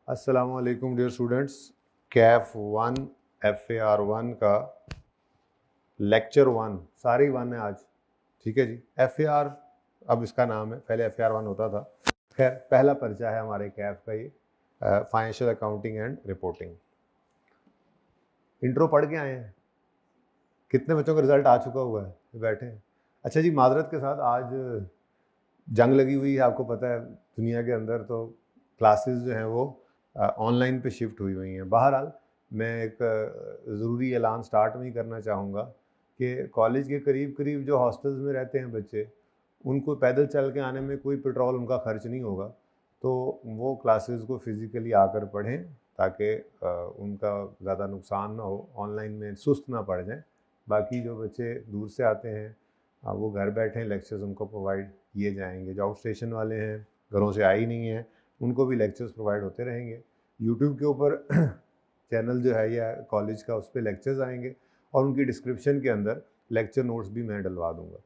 अस्सलामुअलैकुम dear students. Kaif 1 FAR 1 का lecture 1 सारे 1 है आज। ठीक है जी। FAR अब इसका नाम है, पहले FAR 1 होता था। खैर पहला पर्चा है हमारे कैफ का ये, financial accounting and reporting. Intro पढ़ के आए हैं? कितने बच्चों का रिजल्ट आ चुका हुआ है? बैठे हैं। अच्छा जी, माजरत के साथ आज जंग लगी हुई है, आपको पता है दुनिया के अंदर, तो क्लासेस जो हैं वो ऑनलाइन पे शिफ्ट हुई हैं। बहरहाल मैं एक ज़रूरी ऐलान स्टार्ट में ही करना चाहूँगा कि कॉलेज के करीब करीब जो हॉस्टल्स में रहते हैं बच्चे, उनको पैदल चल के आने में कोई पेट्रोल उनका खर्च नहीं होगा, तो वो क्लासेस को फ़िज़िकली आकर पढ़ें ताकि उनका ज़्यादा नुकसान ना हो, ऑनलाइन में सुस्त ना पड़ जाएँ। बाकी जो बच्चे दूर से आते हैं वो घर बैठे लेक्चर्स उनको प्रोवाइड किए जाएंगे। जो आउट स्टेशन वाले हैं, घरों से आई नहीं हैं, उनको भी लेक्चर्स प्रोवाइड होते रहेंगे। यूट्यूब के ऊपर चैनल जो है या कॉलेज का, उस पर लेक्चर्स आएंगे और उनकी डिस्क्रिप्शन के अंदर लेक्चर नोट्स भी मैं डलवा दूंगा।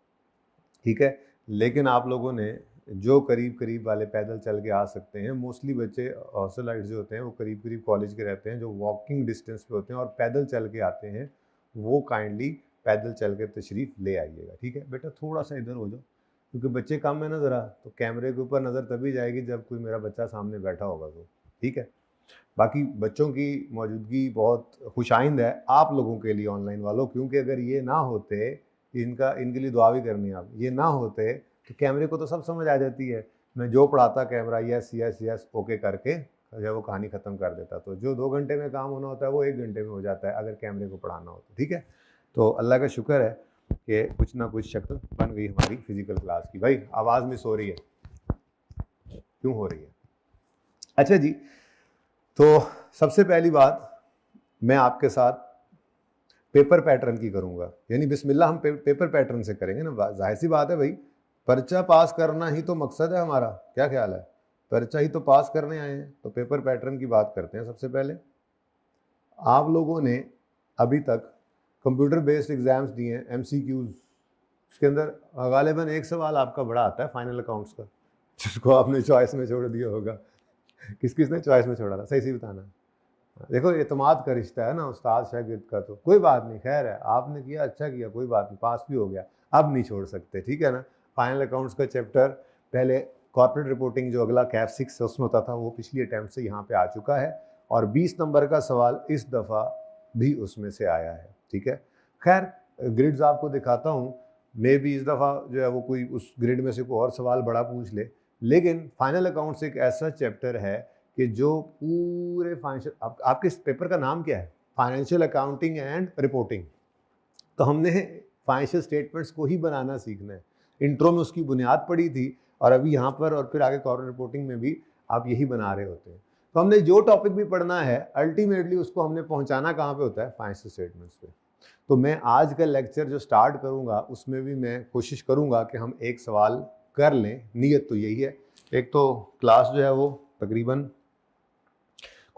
ठीक है। लेकिन आप लोगों ने जो करीब करीब वाले पैदल चल के आ सकते हैं, मोस्टली बच्चे हॉस्टलाइट्स जो होते हैं वो करीब करीब कॉलेज के रहते हैं, जो वॉकिंग डिस्टेंस पे होते हैं और पैदल चल के आते हैं, वो काइंडली पैदल चल के तशरीफ़ ले आइएगा। ठीक है बेटा, थोड़ा सा इधर हो जाओ क्योंकि बच्चे कम है ना ज़रा, तो कैमरे के ऊपर नज़र तभी जाएगी जब कोई मेरा बच्चा सामने बैठा होगा तो। ठीक है। बाकी बच्चों की मौजूदगी बहुत खुशाइंद है आप लोगों के लिए ऑनलाइन वालों, क्योंकि अगर ये ना होते, इनके लिए दुआ भी करनी है आप, ये ना होते तो कैमरे को तो सब समझ आ जाती है। मैं जो पढ़ाता camera yes yes yes okay करके जब वो कहानी ख़त्म कर देता, तो जो 2 घंटे में काम होना होता है वो 1 घंटे में हो जाता है अगर कैमरे को पढ़ाना हो तो। ठीक है। तो अल्लाह का शुक्र है कि कुछ ना कुछ शक्ल बन गई हमारी फिजिकल क्लास की। भाई आवाज़ मिस हो रही है, क्यों हो रही है? अच्छा जी, तो सबसे पहली बात मैं आपके साथ पेपर पैटर्न की करूंगा, यानी बिस्मिल्लाह हम पेपर पैटर्न से करेंगे ना। जाहिर सी बात है भाई, पर्चा पास करना ही तो मकसद है हमारा। क्या ख्याल है? पर्चा ही तो पास करने आए हैं, तो पेपर पैटर्न की बात करते हैं। सबसे पहले आप लोगों ने अभी तक कंप्यूटर बेस्ड एग्जाम्स दिए हैं, MCQs। उसके अंदर गालिबन एक सवाल आपका बड़ा आता है फाइनल अकाउंट्स का, जिसको आपने चॉइस में छोड़ दिया होगा। किस किस ने चॉइस में छोड़ा था? सही बताना। देखो एतमाद का रिश्ता है ना उस्ताद शागिर्द का, तो कोई बात नहीं, खैर है, आपने किया अच्छा किया, कोई बात नहीं, पास भी हो गया, अब नहीं छोड़ सकते। ठीक है ना। फाइनल अकाउंट्स का चैप्टर, पहले कॉर्पोरेट रिपोर्टिंग जो अगला कैफ 6 उसमें होता था, वो पिछली अटैम्प्ट से यहाँ पे आ चुका है और 20 नंबर का सवाल इस दफ़ा भी उसमें से आया है। ठीक है। खैर ग्रिड्स आपको दिखाता हूँ, मे भी इस दफ़ा जो है वो कोई उस ग्रिड में से कोई और सवाल बड़ा पूछ ले, लेकिन फाइनल अकाउंट्स एक ऐसा चैप्टर है कि जो पूरे फाइनेंशियल, आपके इस पेपर का नाम क्या है? Financial accounting and reporting. तो हमने फाइनेंशियल स्टेटमेंट्स को ही बनाना सीखना है। इंट्रो में उसकी बुनियाद पड़ी थी और अभी यहाँ पर और फिर आगे कॉर्पोरेट रिपोर्टिंग में भी आप यही बना रहे होते हैं। तो हमने जो टॉपिक भी पढ़ना है अल्टीमेटली उसको हमने पहुँचाना कहाँ पे होता है? फाइनेंशियल स्टेटमेंट्स पे। तो मैं आज का लेक्चर जो स्टार्ट करूँगा उसमें भी मैं कोशिश करूँगा कि हम एक सवाल कर लें। नीयत तो यही है। एक तो क्लास जो है वो तकरीबन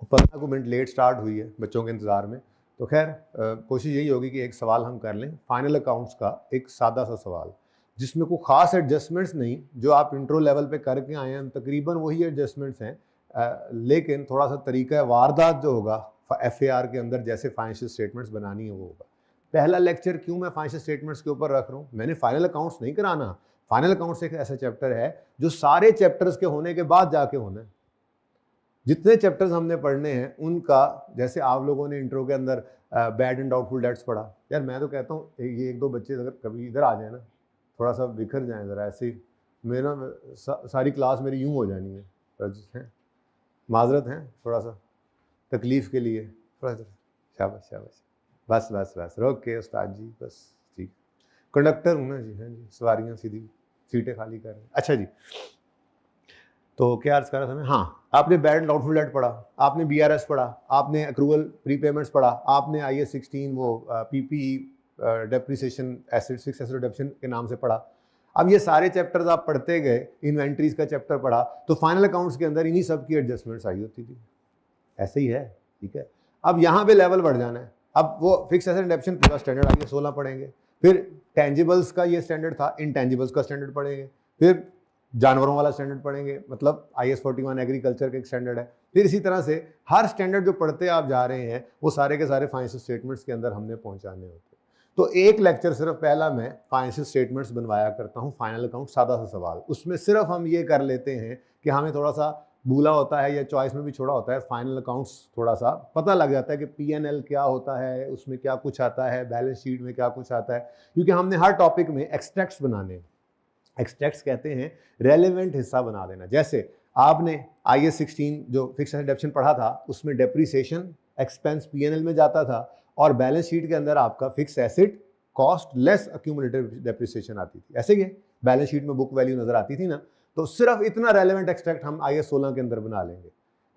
15 मिनट लेट स्टार्ट हुई है बच्चों के इंतज़ार में, तो खैर कोशिश यही होगी कि एक सवाल हम कर लें फाइनल अकाउंट्स का, एक सादा सा सवाल जिसमें कोई ख़ास एडजस्टमेंट्स नहीं, जो आप इंट्रो लेवल पे करके आए हैं तकरीबन वही एडजस्टमेंट्स हैं, लेकिन थोड़ा सा तरीका है वारदात जो होगा FAR के अंदर जैसे फाइनेंशियल स्टेटमेंट्स बनानी है वो होगा। पहला लेक्चर क्यों मैं फाइनेंशियल स्टेटमेंट्स के ऊपर रख रहा हूँ? मैंने फाइनल अकाउंट्स नहीं कराना। फाइनल अकाउंट्स एक ऐसा चैप्टर है जो सारे चैप्टर्स के होने के बाद जाके होना है। जितने चैप्टर्स हमने पढ़ने हैं उनका, जैसे आप लोगों ने इंट्रो के अंदर बैड एंड डाउटफुल डेट्स पढ़ा, यार मैं तो कहता हूँ ये 1-2 बच्चे अगर कभी इधर आ जाए ना, थोड़ा सा बिखर जाए ज़रा, ऐसे ही मेरा सारी क्लास मेरी यूँ हो जानी है। माजरत है थोड़ा सा तकलीफ़ के लिए, थोड़ा सा शाबाश शाबाश, बस बस बस रोक के उस्ताद जी, बस ठीक, कंडक्टर हूँ ना जी। हाँ जी, सवारियाँ सीधी सीटें खाली कर रहे हैं। अच्छा जी, तो क्या अर्ज कर रहा था मैं? हाँ, आपने बैड एंड डाउटफुल डेट पढ़ा, आपने BRS पढ़ा, आपने एक्रूवल प्रीपेमेंट्स पढ़ा, आपने IAS 16 वो PPE depreciation asset, fixed asset reduction के नाम से पढ़ा। अब ये सारे चैप्टर्स आप पढ़ते गए, इन्वेंट्रीज का चैप्टर पढ़ा, तो फाइनल अकाउंट्स के अंदर इन्हीं सब की एडजस्टमेंट्स आई होती थी। ऐसे ही है। ठीक है। अब यहाँ पे लेवल बढ़ जाना है। अब वो फिक्स एसेट रिडक्शन पूरा स्टैंडर्ड आगे 16 पढ़ेंगे, फिर टेंजिबल्स का ये स्टैंडर्ड था, इनटेंजिबल्स का स्टैंडर्ड पढ़ेंगे, फिर जानवरों वाला स्टैंडर्ड पढ़ेंगे, मतलब IS 41 एग्रीकल्चर का एक स्टैंडर्ड है। फिर इसी तरह से हर स्टैंडर्ड जो पढ़ते आप जा रहे हैं वो सारे के सारे फाइनेंशियल स्टेटमेंट्स के अंदर हमने पहुंचाने होते हैं। तो एक लेक्चर सिर्फ पहला मैं फाइनेंशियल स्टेटमेंट्स बनवाया करता हूँ, फाइनल अकाउंट सादा सा सवाल, उसमें सिर्फ हम ये कर लेते हैं कि हमें थोड़ा सा भूला होता है या चॉइस में भी छोड़ा होता है, फाइनल अकाउंट्स थोड़ा सा पता लग जाता है कि P&L क्या होता है, उसमें क्या कुछ आता है, बैलेंस शीट में क्या कुछ आता है, क्योंकि हमने हर टॉपिक में एक्सट्रैक्ट्स बनाने हैं। एक्सट्रैक्ट्स कहते हैं रेलेवेंट हिस्सा बना देना। जैसे आपने IS 16 जो फिक्स एसेट डेप्रिसिएशन पढ़ा था, उसमें डेप्रिसिएशन एक्सपेंस P&L में जाता था और बैलेंस शीट के अंदर आपका fix asset cost less accumulated depreciation आती थी। ऐसे ही बैलेंस शीट में बुक वैल्यू नजर आती थी ना, तो सिर्फ इतना रेलेवेंट एक्सट्रैक्ट हम IS 16 के अंदर बना लेंगे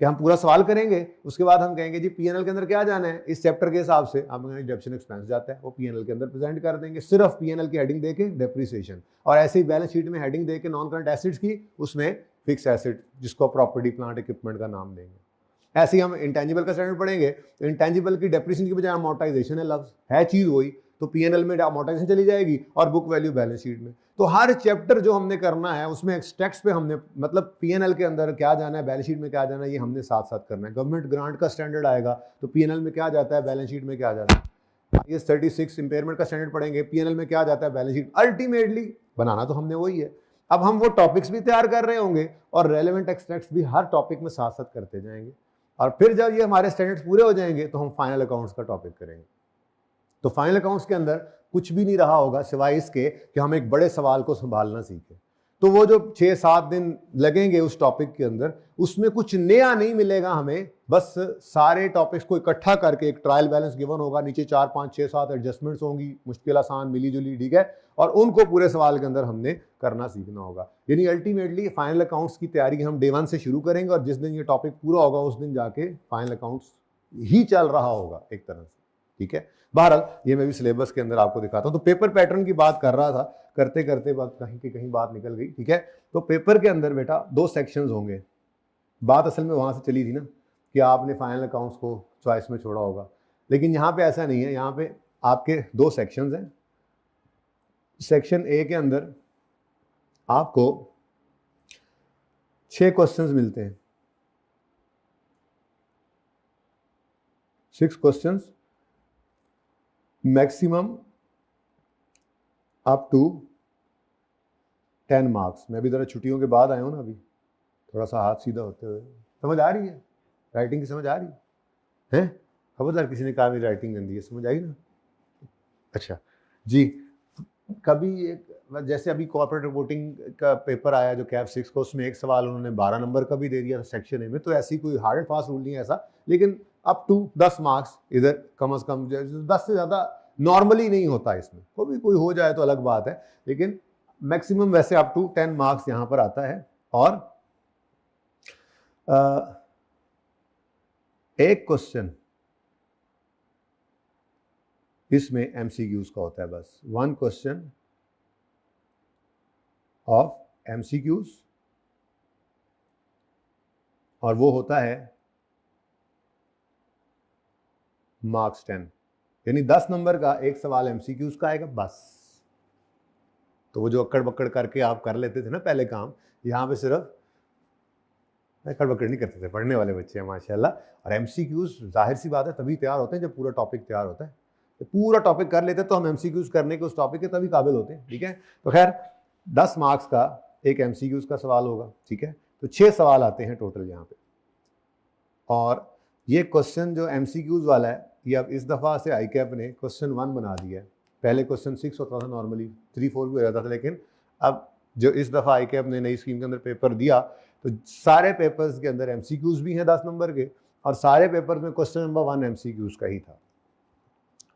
कि हम पूरा सवाल करेंगे, उसके बाद हम कहेंगे जी P&L के अंदर क्या जाना है, इस चैप्टर के हिसाब से आप डेप्रिसिएशन एक्सपेंस जाता है, वो P&L के अंदर प्रेजेंट कर देंगे, सिर्फ P&L की हेडिंग देके डेप्रिसिएशन, और ऐसे ही बैलेंस शीट में हेडिंग देके नॉन करंट एसेट्स की, उसमें फिक्स एसेट जिसको प्रॉपर्टी प्लांट इक्विपमेंट का नाम देंगे। ऐसे ही हम इंटेंजिबल का स्टैंडर्ड पढ़ेंगे, तो इंटेंजिबल की डेप्रिसिएशन की बजाय अमोर्टाइजेशन है लफ्ज, है चीज वही, तो P&L में अमोर्टाइजेशन चली जाएगी और बुक वैल्यू बैलेंस शीट में। तो हर चैप्टर जो हमने करना है उसमें एक्सट्रैक्ट्स पे हमने, मतलब P&L के अंदर क्या जाना है, बैलेंस शीट में क्या जाना है, ये हमने साथ साथ करना है। गवर्नमेंट ग्रांट का स्टैंडर्ड आएगा तो P&L में क्या जाता है, बैलेंस शीट में क्या जाता है। IS 36 इंपेयरमेंट का स्टैंडर्ड पढ़ेंगे, P&L में क्या जाता है, बैलेंस शीट। अल्टीमेटली बनाना तो हमने वही है। अब हम वो टॉपिक्स भी तैयार कर रहे होंगे और रेलेवेंट एक्सट्रैक्ट्स भी हर टॉपिक में साथ साथ करते जाएंगे, और फिर जब ये हमारे स्टैंडर्ड्स पूरे हो जाएंगे तो हम फाइनल अकाउंट्स का टॉपिक करेंगे। तो फाइनल अकाउंट्स के अंदर कुछ भी नहीं रहा होगा सिवाय इसके कि हम एक बड़े सवाल को संभालना सीखें। तो वो जो 6-7 दिन लगेंगे उस टॉपिक के अंदर, उसमें कुछ नया नहीं मिलेगा हमें, बस सारे टॉपिक्स को इकट्ठा करके एक ट्रायल बैलेंस गिवन होगा, नीचे 4, 5, 6, 7 एडजस्टमेंट्स होंगी, मुश्किल आसान मिली जुली, ठीक है, और उनको पूरे सवाल के अंदर हमने करना सीखना होगा। यानी अल्टीमेटली फाइनल अकाउंट्स की तैयारी हम डे 1 से शुरू करेंगे और जिस दिन ये टॉपिक पूरा होगा उस दिन जाके फाइनल अकाउंट्स ही चल रहा होगा एक तरह से, ठीक है। बहरहाल ये मैं भी सिलेबस के अंदर आपको दिखाता हूं। तो पेपर पैटर्न की बात कर रहा था, करते करते बात कहीं की कहीं बात निकल गई, ठीक है। तो पेपर के अंदर बेटा 2 सेक्शंस होंगे। बात असल में वहां से चली थी ना कि आपने फाइनल अकाउंट्स को चॉइस में छोड़ा होगा, लेकिन यहाँ पे ऐसा नहीं है। यहाँ पे आपके 2 सेक्शंस हैं। सेक्शन ए के अंदर आपको 6 क्वेश्चंस मिलते हैं, 6 questions, maximum up to 10 marks. मैं भी ज़रा छुट्टियों के बाद आया हूँ ना, अभी थोड़ा सा हाथ सीधा होते हुए। समझ आ रही है? राइटिंग की समझ आ रही है? खबरदार किसी ने कहा मेरी राइटिंग गंदी है, समझ आई ना? अच्छा जी। कभी एक, जैसे अभी कॉर्पोरेट रिपोर्टिंग का पेपर आया जो कैप 6 का, उसमें एक सवाल उन्होंने 12 नंबर का भी दे दिया सेक्शन ए में। तो ऐसी कोई हार्ड एंड फास्ट रूल नहीं है ऐसा, लेकिन अप टू 10 मार्क्स इधर कम से कम, 10 से ज़्यादा नॉर्मली नहीं होता इसमें, कोई हो जाए तो अलग बात है, लेकिन मैक्सिमम वैसे अप टू 10 मार्क्स यहाँ पर आता है। और एक क्वेश्चन इसमें MCQs का होता है, बस 1 क्वेश्चन ऑफ MCQs, और वो होता है मार्क्स 10, यानी 10 नंबर का एक सवाल MCQs का आएगा बस। तो वो जो अक्कड़ बक्कड़ करके आप कर लेते थे ना पहले काम, यहाँ पे सिर्फ अक्कड़ बक्कड़ नहीं करते थे, पढ़ने वाले बच्चे हैं माशाल्लाह। और MCQs जाहिर सी बात है तभी तैयार होते हैं जब पूरा टॉपिक तैयार होता है। तो पूरा टॉपिक कर लेते तो हम MCQs करने के उस टॉपिक के तभी काबिल होते हैं, ठीक है। तो खैर 10 मार्क्स का एक MCQs का सवाल होगा, ठीक है। तो 6 सवाल आते हैं टोटल यहाँ पे। और ये क्वेश्चन जो MCQs वाला है, ये अब इस दफ़ा से ICAP ने क्वेश्चन 1 बना दिया है। पहले क्वेश्चन 6 होता था नॉर्मली, 3, 4 भी हो जाता था, लेकिन अब जो इस दफ़ा ICAP ने नई स्कीम के अंदर पेपर दिया, तो सारे पेपर्स के अंदर MCQs भी हैं 10 नंबर के, और सारे पेपर में क्वेश्चन नंबर 1 MCQs का ही था।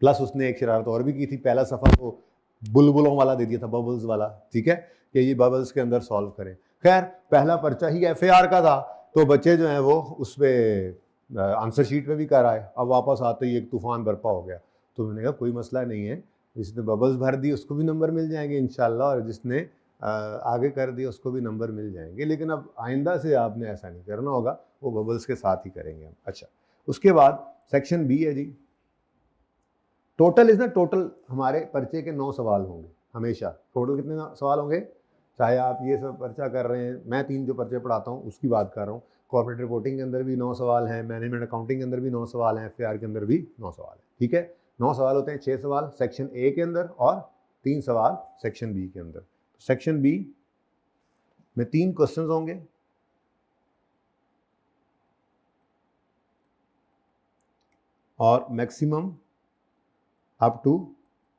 प्लस उसने एक शरारत और भी की थी, पहला सफ़ा वो बुलबुलों वाला दे दिया था, बबल्स वाला, ठीक है, कि ये बबल्स के अंदर सॉल्व करें। खैर पहला पर्चा ही FAR का था, तो बच्चे जो हैं वो उस पर आंसर शीट में भी कर आए। अब वापस आते ही एक तूफान बरपा हो गया। तो मैंने कहा कोई मसला नहीं है, जिसने बबल्स भर दी उसको भी नंबर मिल जाएंगे इंशाल्लाह, और जिसने आगे कर दिया उसको भी नंबर मिल जाएंगे। लेकिन अब आइंदा से आपने ऐसा नहीं करना होगा, वो बबल्स के साथ ही करेंगे हम। अच्छा, उसके बाद सेक्शन B है जी। टोटल हमारे पर्चे के 9 सवाल होंगे हमेशा। टोटल कितने सवाल होंगे? चाहे आप ये सब पर्चा कर रहे हैं, मैं 3 जो पर्चे पढ़ाता हूँ उसकी बात कर रहा हूँ। कॉर्पोरेट रिपोर्टिंग के अंदर भी 9 सवाल हैं, मैनेजमेंट अकाउंटिंग के अंदर भी 9 सवाल हैं, एफएआर के अंदर भी 9 सवाल हैं, ठीक है। 9 सवाल होते हैं, 6 सवाल सेक्शन ए के अंदर और 3 सवाल सेक्शन बी के अंदर। सेक्शन बी में 3 क्वेश्चन होंगे, और मैक्सिमम अप टू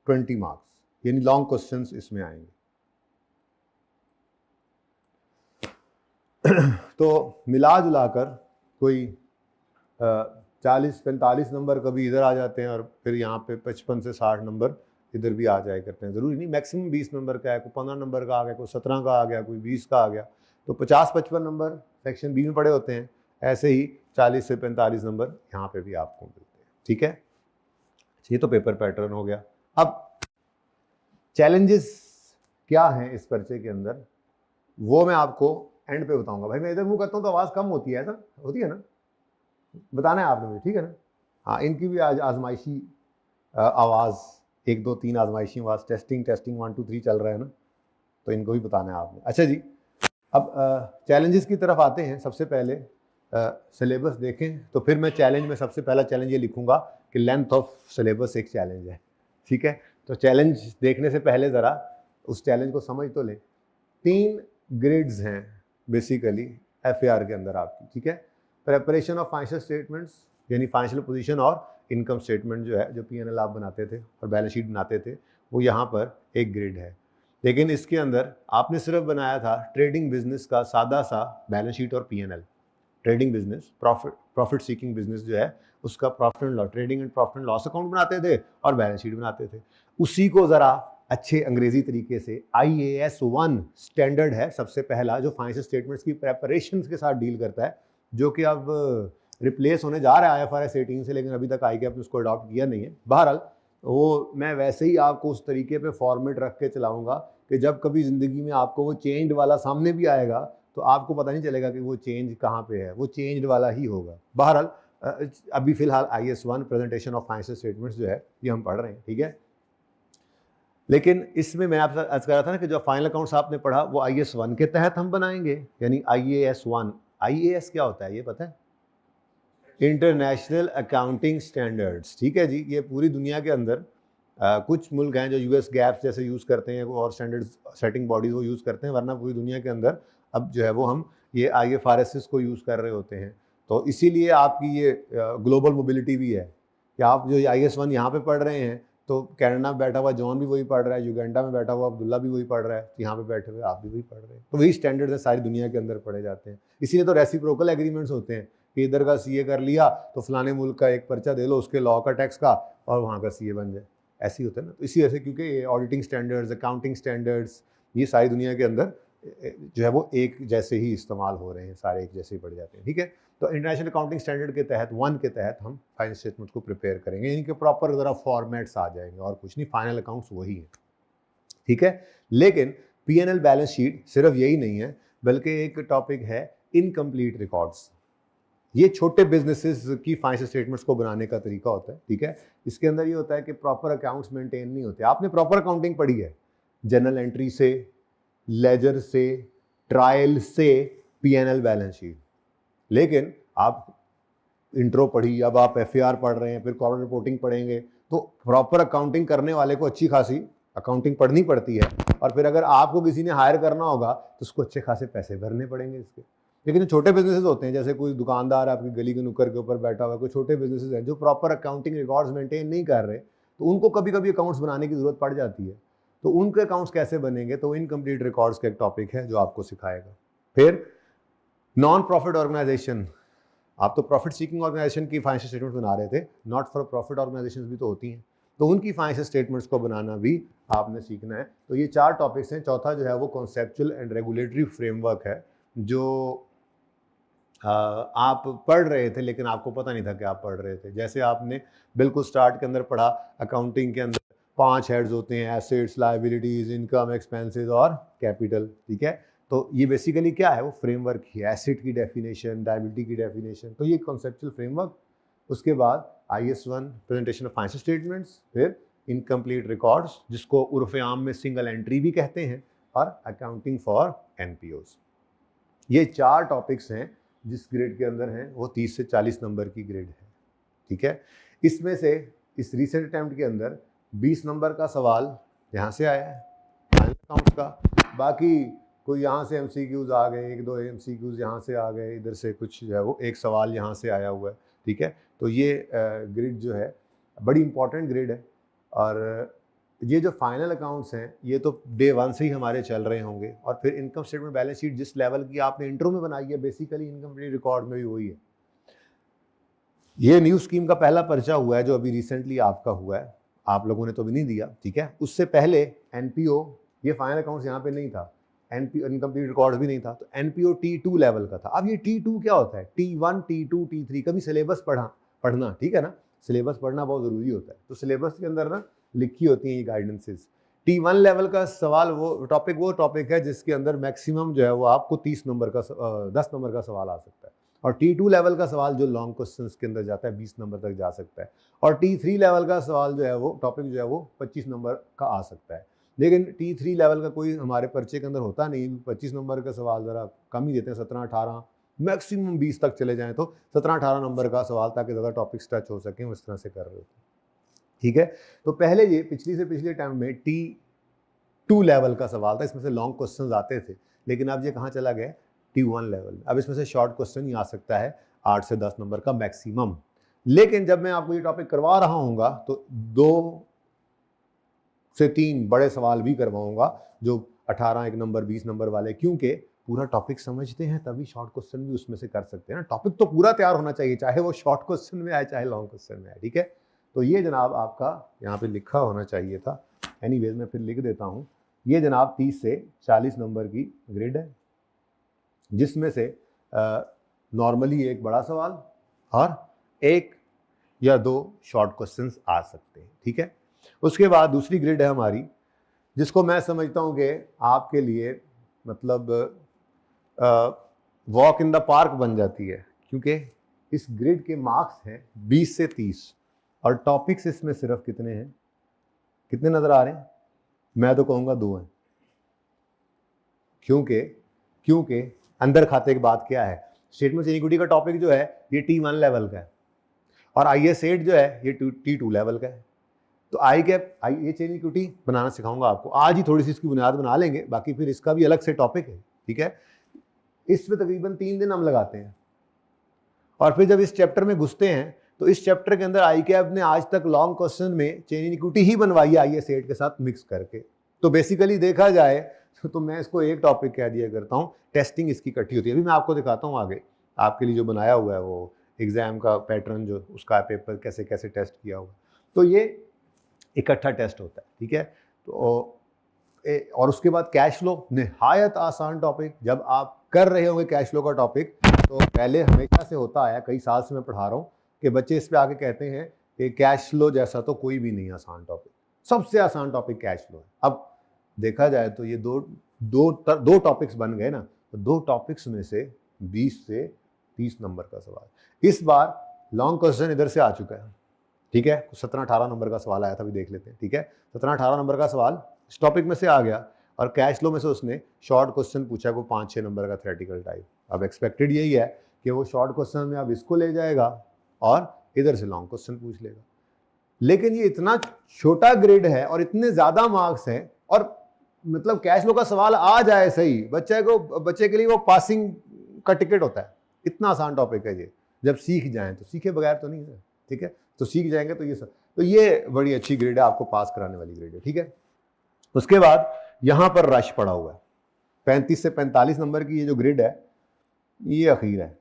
20 मार्क्स, यानी लॉन्ग क्वेश्चंस इसमें आएंगे। तो मिला जुलाकर कोई 40-45 नंबर कभी इधर आ जाते हैं, और फिर यहाँ पे 55 से 60 नंबर इधर भी आ जाया करते हैं। ज़रूरी नहीं मैक्सिमम 20 नंबर का है, कोई 15 नंबर का आ गया, कोई 17 का आ गया, कोई 20 का आ गया। तो 50-55 नंबर सेक्शन बी में पड़े होते हैं, ऐसे ही 40 से 45 नंबर यहाँ पे भी आपको मिलते हैं, ठीक है। ये तो पेपर पैटर्न हो गया। अब चैलेंजेस क्या हैं इस पर्चे के अंदर, वो मैं आपको एंड पे बताऊंगा। भाई मैं इधर मुंह करता हूँ तो आवाज़ कम होती है, ऐसा होती है ना, बताना है आपने मुझे, ठीक है ना। हाँ, इनकी भी आज आजमाइशी आवाज़ 1 2 3 आजमाइशी आवाज़, टेस्टिंग 1 2 3 चल रहा है ना, तो इनको भी बताना है आपने। अच्छा जी, अब चैलेंजेस की तरफ आते हैं। सबसे पहले सिलेबस देखें, तो फिर मैं चैलेंज में सबसे पहला चैलेंज ये लिखूंगा कि लेंथ ऑफ सिलेबस एक चैलेंज है, ठीक है। तो चैलेंज देखने से पहले ज़रा उस चैलेंज को समझ तो लें। 3 ग्रेड्स हैं बेसिकली एफएआर के अंदर आपकी, ठीक है। प्रेपरेशन ऑफ फाइनेंशियल स्टेटमेंट्स, यानी फाइनेंशियल पोजीशन और इनकम स्टेटमेंट जो है, जो पीएनएल आप बनाते थे और बैलेंस शीट बनाते थे, वो यहाँ पर एक ग्रेड है। लेकिन इसके अंदर आपने सिर्फ बनाया था ट्रेडिंग बिजनेस का सादा सा बैलेंस शीट और PNL. Trading business, profit seeking business जो है, उसका profit and loss, trading and profit and loss account बनाते थे और बैलेंस शीट बनाते थे। उसी को ज़रा अच्छे अंग्रेजी तरीके से IAS 1 स्टैंडर्ड है सबसे पहला, जो फाइनेंशियल स्टेटमेंट्स की प्रेपरेशन के साथ डील करता है, जो कि अब रिप्लेस होने जा रहा है IFRS 18 से, लेकिन अभी तक ICAP ने उसको अडॉप्ट किया नहीं है। बहरहाल वो मैं वैसे ही आपको उस तरीके पे फॉर्मेट रख के चलाऊंगा कि जब कभी ज़िंदगी में आपको वो चेंज्ड वाला सामने भी आएगा तो आपको पता नहीं चलेगा कि वो चेंज कहाँ पे है, वो चेंज्ड वाला ही होगा। बहरहाल अभी फ़िलहाल IAS 1 presentation of financial statements जो है ये हम पढ़ रहे हैं, ठीक है। लेकिन इसमें मैं आपसे अर्ज कर रहा था ना कि जो फाइनल अकाउंट्स आपने पढ़ा वो IAS 1 के तहत हम बनाएंगे, यानी IAS 1। IAS क्या होता है ये पता है? इंटरनेशनल अकाउंटिंग स्टैंडर्ड्स, ठीक है जी। ये पूरी दुनिया के अंदर कुछ मुल्क हैं जो US गैप्स जैसे यूज़ करते हैं, और स्टैंडर्ड सेटिंग बॉडीज़ वो यूज़ करते हैं, वरना पूरी दुनिया के अंदर अब जो है वो हम ये IFRS को यूज़ कर रहे होते हैं। तो इसीलिए आपकी ये ग्लोबल मोबिलिटी भी है कि आप जो IAS 1 यहाँ पे पढ़ रहे हैं, तो कनाडा में बैठा हुआ जॉन भी वही पढ़ रहा है, युगांडा में बैठा हुआ अब्दुल्ला भी वही पढ़ रहा है, यहाँ पे बैठे हुए आप भी वही पढ़ रहे हैं। तो वही स्टैंडर्ड्स हैं, सारी दुनिया के अंदर पढ़े जाते हैं। इसीलिए तो रेसिप्रोकल एग्रीमेंट्स होते हैं कि इधर का CA कर लिया तो फलाने मुल्क का एक पर्चा दे लो उसके लॉ का, टैक्स का, और वहाँ का CA बन जाए। ऐसे ही होता है ना। तो इसी वजह से, क्योंकि ये ऑडिटिंग स्टैंडर्ड्स, अकाउंटिंग स्टैंडर्ड्स, ये सारी दुनिया के अंदर जो है वो एक जैसे ही इस्तेमाल हो रहे हैं, सारे एक जैसे ही पड़ जाते हैं, ठीक है। तो इंटरनेशनल अकाउंटिंग स्टैंडर्ड के तहत 1 के तहत हम फाइनेंशियल स्टेटमेंट को प्रिपेयर करेंगे, इनके प्रॉपर ज़रा फॉर्मेट्स आ जाएंगे और कुछ नहीं, फाइनल अकाउंट्स वही है, ठीक है। लेकिन पीएनएल बैलेंस शीट सिर्फ यही नहीं है, बल्कि एक टॉपिक है इनकम्प्लीट रिकॉर्ड्स। ये छोटे बिजनेसेस की फाइनेंशियल स्टेटमेंट्स को बनाने का तरीका होता है, ठीक है। इसके अंदर ये होता है कि प्रॉपर अकाउंट्स मेंटेन नहीं होते। आपने प्रॉपर अकाउंटिंग पढ़ी है, जनरल एंट्री से, लेजर से, ट्रायल से, पीएनएल बैलेंस शीट, लेकिन आप इंट्रो पढ़ी, अब आप एफएआर पढ़ रहे हैं, फिर कॉर्पोरेट रिपोर्टिंग पढ़ेंगे, तो प्रॉपर अकाउंटिंग करने वाले को अच्छी खासी अकाउंटिंग पढ़नी पड़ती है। और फिर अगर आपको किसी ने हायर करना होगा तो उसको अच्छे खासे पैसे भरने पड़ेंगे इसके। लेकिन जो छोटे बिजनेसेस होते हैं, जैसे कोई दुकानदार आपकी गली के नुक्कर के ऊपर बैठा हुआ है, कोई छोटे बिजनेसेस हैं जो प्रॉपर अकाउंटिंग रिकॉर्ड्स मेंटेन नहीं कर रहे, तो उनको कभी कभी अकाउंट्स बनाने की जरूरत पड़ जाती है। तो उनके अकाउंट्स कैसे बनेंगे, तो इनकम्प्लीट रिकॉर्ड्स का एक टॉपिक है जो आपको सिखाएगा। फिर नॉन प्रॉफिट ऑर्गेनाइजेशन, आप तो प्रॉफिट सीकिंग ऑर्गेनाइजेशन की फाइनेंशियल स्टेटमेंट बना रहे थे, नॉट फॉर प्रॉफिट ऑर्गेनाइजेशंस भी तो होती हैं, तो उनकी फाइनेंशियल स्टेटमेंट्स को बनाना भी आपने सीखना है। तो ये 4 टॉपिक्स हैं। चौथा जो है वो कॉन्सेप्चुअल एंड रेगुलेटरी फ्रेमवर्क है, जो आप पढ़ रहे थे लेकिन आपको पता नहीं था कि आप पढ़ रहे थे। जैसे आपने बिल्कुल स्टार्ट के अंदर पढ़ा, अकाउंटिंग के अंदर 5 हेड्स होते हैं, एसेट्स, लायबिलिटीज, इनकम, एक्सपेंसेस और कैपिटल, ठीक है। तो ये बेसिकली क्या है, वो फ्रेमवर्क ही है, एसेट की डेफिनेशन, लायबिलिटी की डेफिनेशन, तो ये कॉन्सेप्चुअल फ्रेमवर्क। उसके बाद IAS 1 presentation of financial statements, फिर इनकम्प्लीट रिकॉर्ड्स, जिसको उर्फ आम में सिंगल एंट्री भी कहते हैं, और अकाउंटिंग फॉर एनपीओज। ये 4 टॉपिक्स हैं जिस ग्रेड के अंदर हैं, वो 30 से 40 नंबर की ग्रेड है, ठीक है। इसमें से इस रीसेंट अटेम्प्ट के अंदर 20 नंबर का सवाल यहाँ से आया है फाइनल अकाउंट का, बाकी कोई यहाँ से एमसीक्यूज आ गए, 1-2 एमसीक्यूज यहाँ से आ गए, इधर से कुछ जो है वो एक सवाल यहाँ से आया हुआ है, ठीक है। तो ये ग्रेड जो है बड़ी इंपॉर्टेंट ग्रेड है। और ये जो फाइनल अकाउंट्स हैं ये तो डे 1 से ही हमारे चल रहे होंगे, और फिर इनकम स्टेटमेंट बैलेंस शीट जिस लेवल की आपने इंट्रो में बनाई है, बेसिकली इनकम रिकॉर्ड में भी वही है। ये न्यू स्कीम का पहला पर्चा हुआ है जो अभी रिसेंटली आपका हुआ है, आप लोगों ने तो भी नहीं दिया, ठीक है। उससे पहले एनपीओ, ये फाइनल अकाउंट्स यहाँ पे नहीं था, एनपीओ इनकम्प्लीट रिकॉर्ड भी नहीं था, तो एनपीओ T2 लेवल का था। अब ये T2 क्या होता है, T1, T2, T3, कभी सिलेबस पढ़ना, ठीक है ना, सिलेबस पढ़ना बहुत ज़रूरी होता है। तो सिलेबस के अंदर ना लिखी होती हैं ये गाइडेंसेस। T1 लेवल का सवाल वो टॉपिक है जिसके अंदर मैक्सिमम जो है वो आपको 10 नंबर का सवाल आ सकता है, और T2 लेवल का सवाल जो लॉन्ग क्वेश्चंस के अंदर जाता है 20 नंबर तक जा सकता है, और T3 लेवल का सवाल जो है वो टॉपिक जो है वो 25 नंबर का आ सकता है। लेकिन T3 लेवल का कोई हमारे पर्चे के अंदर होता नहीं, 25 नंबर का सवाल ज़रा कम ही देते हैं, 17-18, मैक्सिमम 20 तक चले जाएँ तो 17-18 नंबर का सवाल, ताकि ज़्यादा टॉपिक्स टच हो सकें, उस तरह से कर रहे होते हैं, ठीक है। तो पहले ये पिछले टाइम में T2 लेवल का सवाल था, इसमें से लॉन्ग क्वेश्चंस आते थे, लेकिन अब ये कहाँ चला गया, T1 लेवल में। अब इसमें से शॉर्ट क्वेश्चन ही आ सकता है 8 से 10 नंबर का मैक्सिमम। लेकिन जब मैं आपको ये टॉपिक करवा रहा हूँगा तो 2 से 3 बड़े सवाल भी करवाऊंगा जो 18 1 नंबर 20 नंबर वाले, क्योंकि पूरा टॉपिक समझते हैं तभी शॉर्ट क्वेश्चन भी उसमें से कर सकते हैं ना। टॉपिक तो पूरा तैयार होना चाहिए, चाहे वो शॉर्ट क्वेश्चन में आए चाहे लॉन्ग क्वेश्चन में आए, ठीक है। तो ये जनाब आपका यहाँ पे लिखा होना चाहिए था, एनीवेज मैं फिर लिख देता हूँ। ये जनाब 30 से 40 नंबर की ग्रेड है, जिसमें से नॉर्मली एक बड़ा सवाल और 1 या 2 शॉर्ट क्वेश्चंस आ सकते हैं, ठीक है। उसके बाद दूसरी ग्रेड है हमारी, जिसको मैं समझता हूँ कि आपके लिए मतलब वॉक इन द पार्क बन जाती है, क्योंकि इस ग्रेड के मार्क्स हैं 20 से 30, और टॉपिक्स इसमें सिर्फ कितने हैं, कितने नज़र आ रहे हैं, मैं तो कहूँगा 2 हैं। क्योंकि अंदर खाते की बात क्या है, स्टेटमेंट इक्विटी का टॉपिक जो है ये T1 लेवल का है, और IAS 8 जो है ये T2 लेवल का है। तो ये चेन इक्विटी बनाना सिखाऊंगा आपको, आज ही थोड़ी सी इसकी बुनियाद बना लेंगे, बाकी फिर इसका भी अलग से टॉपिक है, ठीक है। इसमें तकरीबन 3 दिन हम लगाते हैं, और फिर जब इस चैप्टर में घुसते हैं तो इस चैप्टर के अंदर ICAP ने आज तक लॉन्ग क्वेश्चन में चेन इक्विटी ही बनवाई है IAS 8 के साथ मिक्स करके। तो बेसिकली देखा जाए तो मैं इसको एक टॉपिक कह दिया करता हूँ, टेस्टिंग इसकी इकट्ठी होती है। अभी मैं आपको दिखाता हूँ आगे आपके लिए जो बनाया हुआ है वो एग्जाम का पैटर्न, जो उसका पेपर कैसे कैसे टेस्ट किया हुआ, तो ये इकट्ठा टेस्ट होता है, ठीक है। तो और उसके बाद कैश फ्लो, निहायत आसान टॉपिक। जब आप कर रहे होंगे कैश फ्लो का टॉपिक, तो पहले हमेशा से होता आया, कई साल से मैं पढ़ा रहा हूँ, कि बच्चे इस पे आके कहते हैं कि कैश फ्लो जैसा तो कोई भी नहीं आसान टॉपिक, सबसे आसान टॉपिक कैश फ्लो है। अब देखा जाए तो ये दो टॉपिक्स बन गए ना, तो 2 टॉपिक्स में से 20 से 30 नंबर का सवाल। इस बार लॉन्ग क्वेश्चन इधर से आ चुका है, ठीक है, 17-18 नंबर का सवाल आया था, भी देख लेते हैं, ठीक है। 17-18 नंबर का सवाल इस टॉपिक में से आ गया, और कैश फ्लो में से उसने शॉर्ट क्वेश्चन पूछा को 5-6 नंबर का थ्योरेटिकल टाइप। अब एक्सपेक्टेड यही है कि वो शॉर्ट क्वेश्चन में अब इसको ले जाएगा और इधर से लॉन्ग क्वेश्चन पूछ लेगा। लेकिन ये इतना छोटा ग्रेड है और इतने ज़्यादा मार्क्स हैं, और मतलब कैश फ्लो का सवाल आ जाए सही, बच्चे के लिए वो पासिंग का टिकट होता है। इतना आसान टॉपिक है ये, जब सीख जाएं तो, सीखे बगैर तो नहीं है, ठीक है। तो सीख जाएंगे तो ये बड़ी अच्छी ग्रेड है, आपको पास कराने वाली ग्रेड है, ठीक है। उसके बाद यहाँ पर रश पड़ा हुआ है, 35 से 45 नंबर की ये जो ग्रेड है ये अखीर है।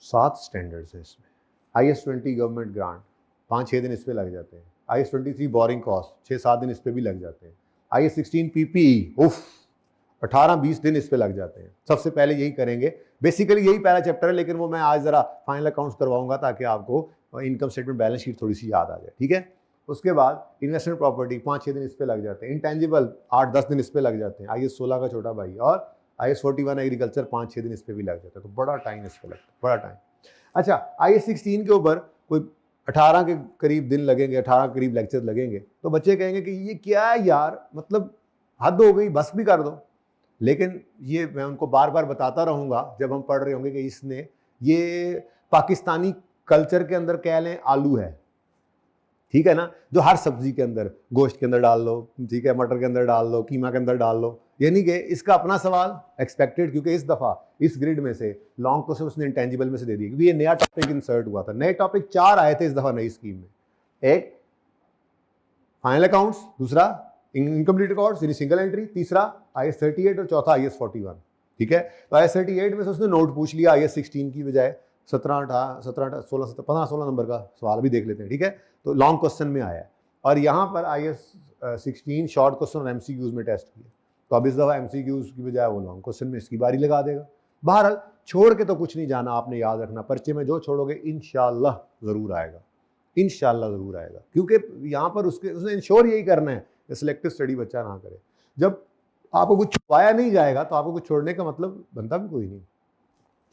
सात स्टैंडर्ड्स है इसमें। IAS 20 गवर्नमेंट ग्रांट 5-6 दिन इस पे लग जाते हैं। IAS 23 बोरिंग कॉस्ट 6-7 दिन इस पे भी लग जाते हैं। IAS 16 PPE 18-20 दिन इस पे लग जाते हैं। सबसे पहले यही करेंगे, बेसिकली यही पहला चैप्टर है, लेकिन वो मैं आज ज़रा फाइनल अकाउंट्स करवाऊंगा ताकि आपको इनकम स्टेटमेंट बैलेंस शीट थोड़ी सी याद आ जाए, ठीक है। उसके बाद इन्वेस्टमेंट प्रॉपर्टी 5-6 दिन इस पे लग जाते हैं। इंटेंजिबल 8-10 दिन इस पे लग जाते हैं। IAS 16 का छोटा भाई, और IAS 41 एग्रीकल्चर 5-6 दिन इस पे भी लग जाता है। तो बड़ा टाइम इस पे लगता है, बड़ा टाइम। अच्छा, IAS 16 के ऊपर कोई 18 के करीब दिन लगेंगे, 18 के करीब लेक्चर लगेंगे, तो बच्चे कहेंगे कि ये क्या है यार, मतलब हद हो गई, बस भी कर दो। लेकिन ये मैं उनको बार बार बताता रहूँगा जब हम पढ़ रहे होंगे कि इसने ये पाकिस्तानी कल्चर के अंदर कह लें आलू है, ठीक है ना, जो हर सब्जी के अंदर, गोश्त के अंदर डाल लो, ठीक है, मटर के अंदर डाल लो, कीमा के अंदर डाल लो। यानी कि इसका अपना सवाल एक्सपेक्टेड, क्योंकि इस दफ़ा इस ग्रिड में से लॉन्ग क्वेश्चन उसने इंटेंजिबल में से दे दिए, क्योंकि ये नया टॉपिक इंसर्ट हुआ था। नए टॉपिक 4 आए थे इस दफ़ा नई स्कीम में। एक फाइनल अकाउंट्स, दूसरा इनकम्प्लीट रिकॉर्ड्स यानी सिंगल एंट्री, तीसरा IAS 38 और चौथा IAS 41। ठीक है, तो IAS 38 में से उसने नोट पूछ लिया IAS 16 की बजाय 17, 16 नंबर का सवाल भी देख लेते हैं। ठीक है, तो लॉन्ग क्वेश्चन में आया है, और यहाँ पर IAS 16 शॉर्ट क्वेश्चन और MCQs में टेस्ट किया। तो अब इस दफ़ा MCQs की बजाय वो लॉन्ग क्वेश्चन में इसकी बारी लगा देगा। बहरहाल छोड़ के तो कुछ नहीं जाना, आपने याद रखना, पर्चे में जो छोड़ोगे इंशाल्लाह ज़रूर आएगा, इंशाल्लाह ज़रूर आएगा, क्योंकि यहाँ पर उसने इंश्योर यही करना है कि सिलेक्टिव स्टडी बच्चा ना करे। जब आपको कुछ छुपाया नहीं जाएगा तो आपको कुछ छोड़ने का मतलब बनता भी कोई नहीं।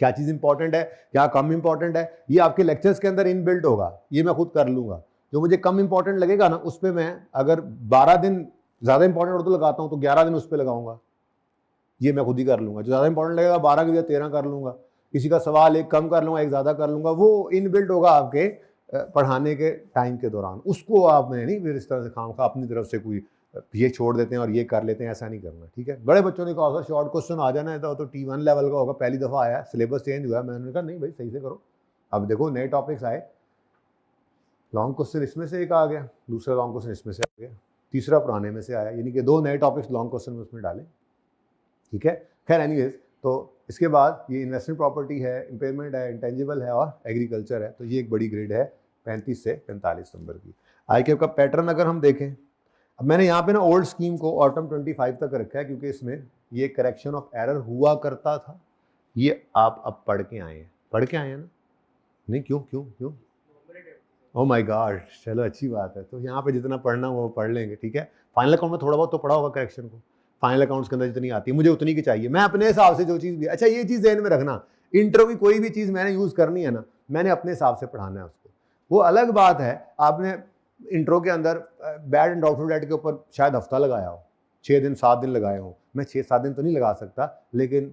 क्या चीज़ इंपॉर्टेंट है, क्या कम इंपॉर्टेंट है, ये आपके लेक्चर्स के अंदर इनबिल्ट होगा, ये मैं खुद कर लूँगा। जो मुझे कम इंपॉर्टेंट लगेगा ना, उस पर मैं अगर 12 दिन ज़्यादा इंपॉर्टेंट उर्दू लगाता हूँ तो 11 दिन उस पर लगाऊंगा, ये मैं खुद ही कर लूँगा। जो ज़्यादा इंपॉर्टेंट लगेगा 12 की बजाय 13 कर लूँगा, किसी का सवाल एक कम कर लूँगा, एक ज़्यादा कर लूँगा, वो इनबिल्ट होगा आपके पढ़ाने के टाइम के दौरान। उसको आप मैं नहीं फिर इस तरह से खामखा अपनी तरफ से कोई ये छोड़ देते हैं और ये कर लेते हैं, ऐसा नहीं करना। ठीक है, बड़े बच्चों ने कहा था शॉर्ट क्वेश्चन आ जाना है तो T1 लेवल का होगा, पहली दफ़ा आया, सिलेबस चेंज हुआ है। मैंने कहा नहीं भाई, सही से करो। अब देखो नए टॉपिक्स आए, लॉन्ग क्वेश्चन इसमें से एक आ गया, दूसरा लॉन्ग क्वेश्चन इसमें से आ गया, तीसरा पुराने में से आया, यानी कि 2 नए टॉपिक्स लॉन्ग क्वेश्चन में उसमें डाले। ठीक है, खैर एनीवेज, तो इसके बाद ये इन्वेस्टमेंट प्रॉपर्टी है, इम्पेयरमेंट है, इंटेंजिबल है और एग्रीकल्चर है। तो ये एक बड़ी ग्रेड है 35 से 45 नंबर की। ICAP का पैटर्न अगर हम देखें, अब मैंने यहाँ पे ना ओल्ड स्कीम को ऑटम 25 तक रखा है, क्योंकि इसमें ये करेक्शन ऑफ एरर हुआ करता था। ये आप अब पढ़ के आए हैं ना? नहीं, क्यों क्यों क्यों? ओह माय गॉड, चलो अच्छी बात है। तो यहाँ पे जितना पढ़ना वो पढ़ लेंगे। ठीक है, फाइनल अकाउंट में थोड़ा बहुत तो पढ़ा होगा करेक्शन को, फाइनल अकाउंट्स के अंदर जितनी आती है मुझे उतनी की चाहिए, मैं अपने हिसाब से जो चीज़ भी। अच्छा, ये चीज़ ध्यान में रखना, इंट्रो की कोई भी चीज़ मैंने यूज़ करनी है ना, मैंने अपने हिसाब से पढ़ाना है उसको। वो अलग बात है, आपने इंट्रो के अंदर बैड एंड डाउटफुल डेट के ऊपर शायद हफ्ता लगाया हो, 6 दिन 7 दिन लगाए हो, मैं 6-7 दिन तो नहीं लगा सकता, लेकिन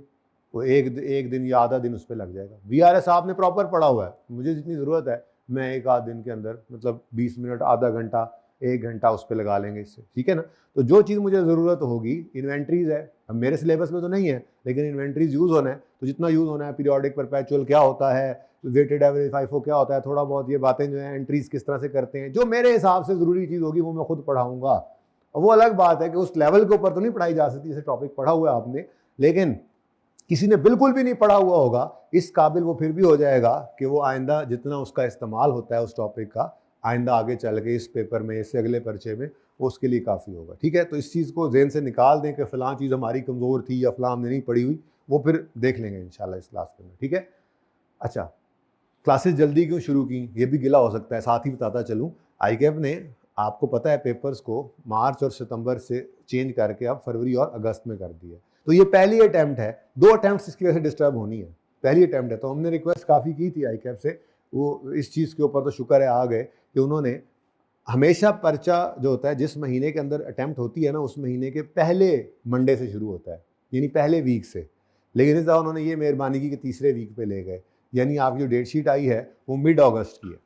वो एक दिन या आधा दिन उस पर लग जाएगा। VRS आपने प्रॉपर पढ़ा हुआ है, मुझे जितनी ज़रूरत है मैं 1 आध दिन के अंदर, मतलब 20 मिनट, आधा घंटा, 1 घंटा उस पर लगा लेंगे इससे। ठीक है ना, तो जो चीज़ मुझे ज़रूरत होगी, इन्वेंट्रीज है, अब मेरे सिलेबस में तो नहीं है, लेकिन इन्वेंट्रीज यूज़ होना है, तो जितना यूज़ होना है, पीरियोडिक परपेचुअल क्या होता है, वेटेड एवरेज FIFO क्या होता है, थोड़ा बहुत ये बातें जो है, एंट्रीज किस तरह से करते हैं, जो मेरे हिसाब से ज़रूरी चीज़ होगी वो मैं खुद पढ़ाऊँगा। वो अलग बात है कि उस लेवल के ऊपर तो नहीं पढ़ाई जा सकती, जैसे टॉपिक पढ़ा हुआ है आपने, लेकिन किसी ने बिल्कुल भी नहीं पढ़ा हुआ होगा, इस काबिल वो फिर भी हो जाएगा कि वो आइंदा जितना उसका इस्तेमाल होता है उस टॉपिक का, आइंदा आगे चल के इस पेपर में, इससे अगले पर्चे में, वो उसके लिए काफ़ी होगा। ठीक है, तो इस चीज़ को ज़हन से निकाल दें कि फ़लाँ चीज़ हमारी कमज़ोर थी या फ़लाँ हमने नहीं पढ़ी हुई, वो फिर देख लेंगे इंशाल्लाह इस क्लास के अंदर। ठीक है, अच्छा, क्लासेस जल्दी क्यों शुरू की, ये भी गिला हो सकता है, साथ ही बताता चलूँ। ICAP ने, आपको पता है, पेपर्स को मार्च और सितंबर से चेंज करके अब फरवरी और अगस्त में कर दिया। तो ये पहली अटैम्प्ट है, 2 अटैम्प्ट इसकी वजह से डिस्टर्ब होनी है, पहली अटैम्प्ट है। तो हमने रिक्वेस्ट काफ़ी की थी ICAP से, वो इस चीज़ के ऊपर तो शुक्र है आ गए कि उन्होंने हमेशा पर्चा जो होता है, जिस महीने के अंदर अटैम्प्ट होती है ना, उस महीने के पहले मंडे से शुरू होता है, यानी पहले वीक से। लेकिन इस दफ़ा उन्होंने ये मेहरबानी की कि तीसरे वीक पे ले गए, यानी आपकी जो डेट शीट आई है वो मिड अगस्त की है,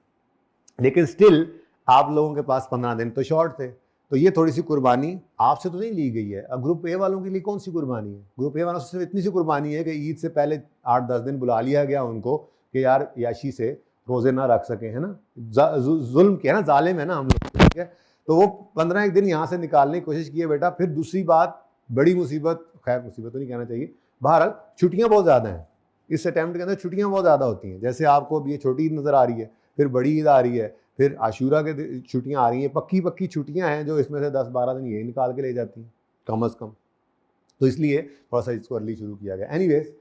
लेकिन स्टिल आप लोगों के पास 15 दिन तो शॉर्ट थे। तो ये थोड़ी सी कुर्बानी आपसे तो नहीं ली गई है। अब ग्रुप ए वालों के लिए कौन सी कुर्बानी है? ग्रुप ए वालों से सिर्फ इतनी सी कुर्बानी है कि ईद से पहले 8-10 दिन बुला लिया गया उनको कि यार याशी से रोज़े ना रख सके, है ना, जुल्म किया ना, जालिम है ना हम लोग। ठीक है, तो वो 15 दिन यहाँ से निकालने की कोशिश की है बेटा। फिर दूसरी बात, बड़ी मुसीबत, खैर मुसीबत तो नहीं कहना चाहिए, बहरहाल छुट्टियाँ बहुत ज़्यादा हैं इस अटैम्प्ट के अंदर, छुट्टियाँ बहुत ज़्यादा होती हैं। जैसे आपको अब ये छोटी ईद नज़र आ रही है, फिर बड़ी ईद आ रही है, फिर आशूरा के छुट्टियाँ आ रही हैं, पक्की छुट्टियाँ हैं जो इसमें से 10-12 दिन यही निकाल के ले जाती हैं कम अज़ कम। तो इसलिए थोड़ा सा इसको अर्ली शुरू किया गया। एनीवेज,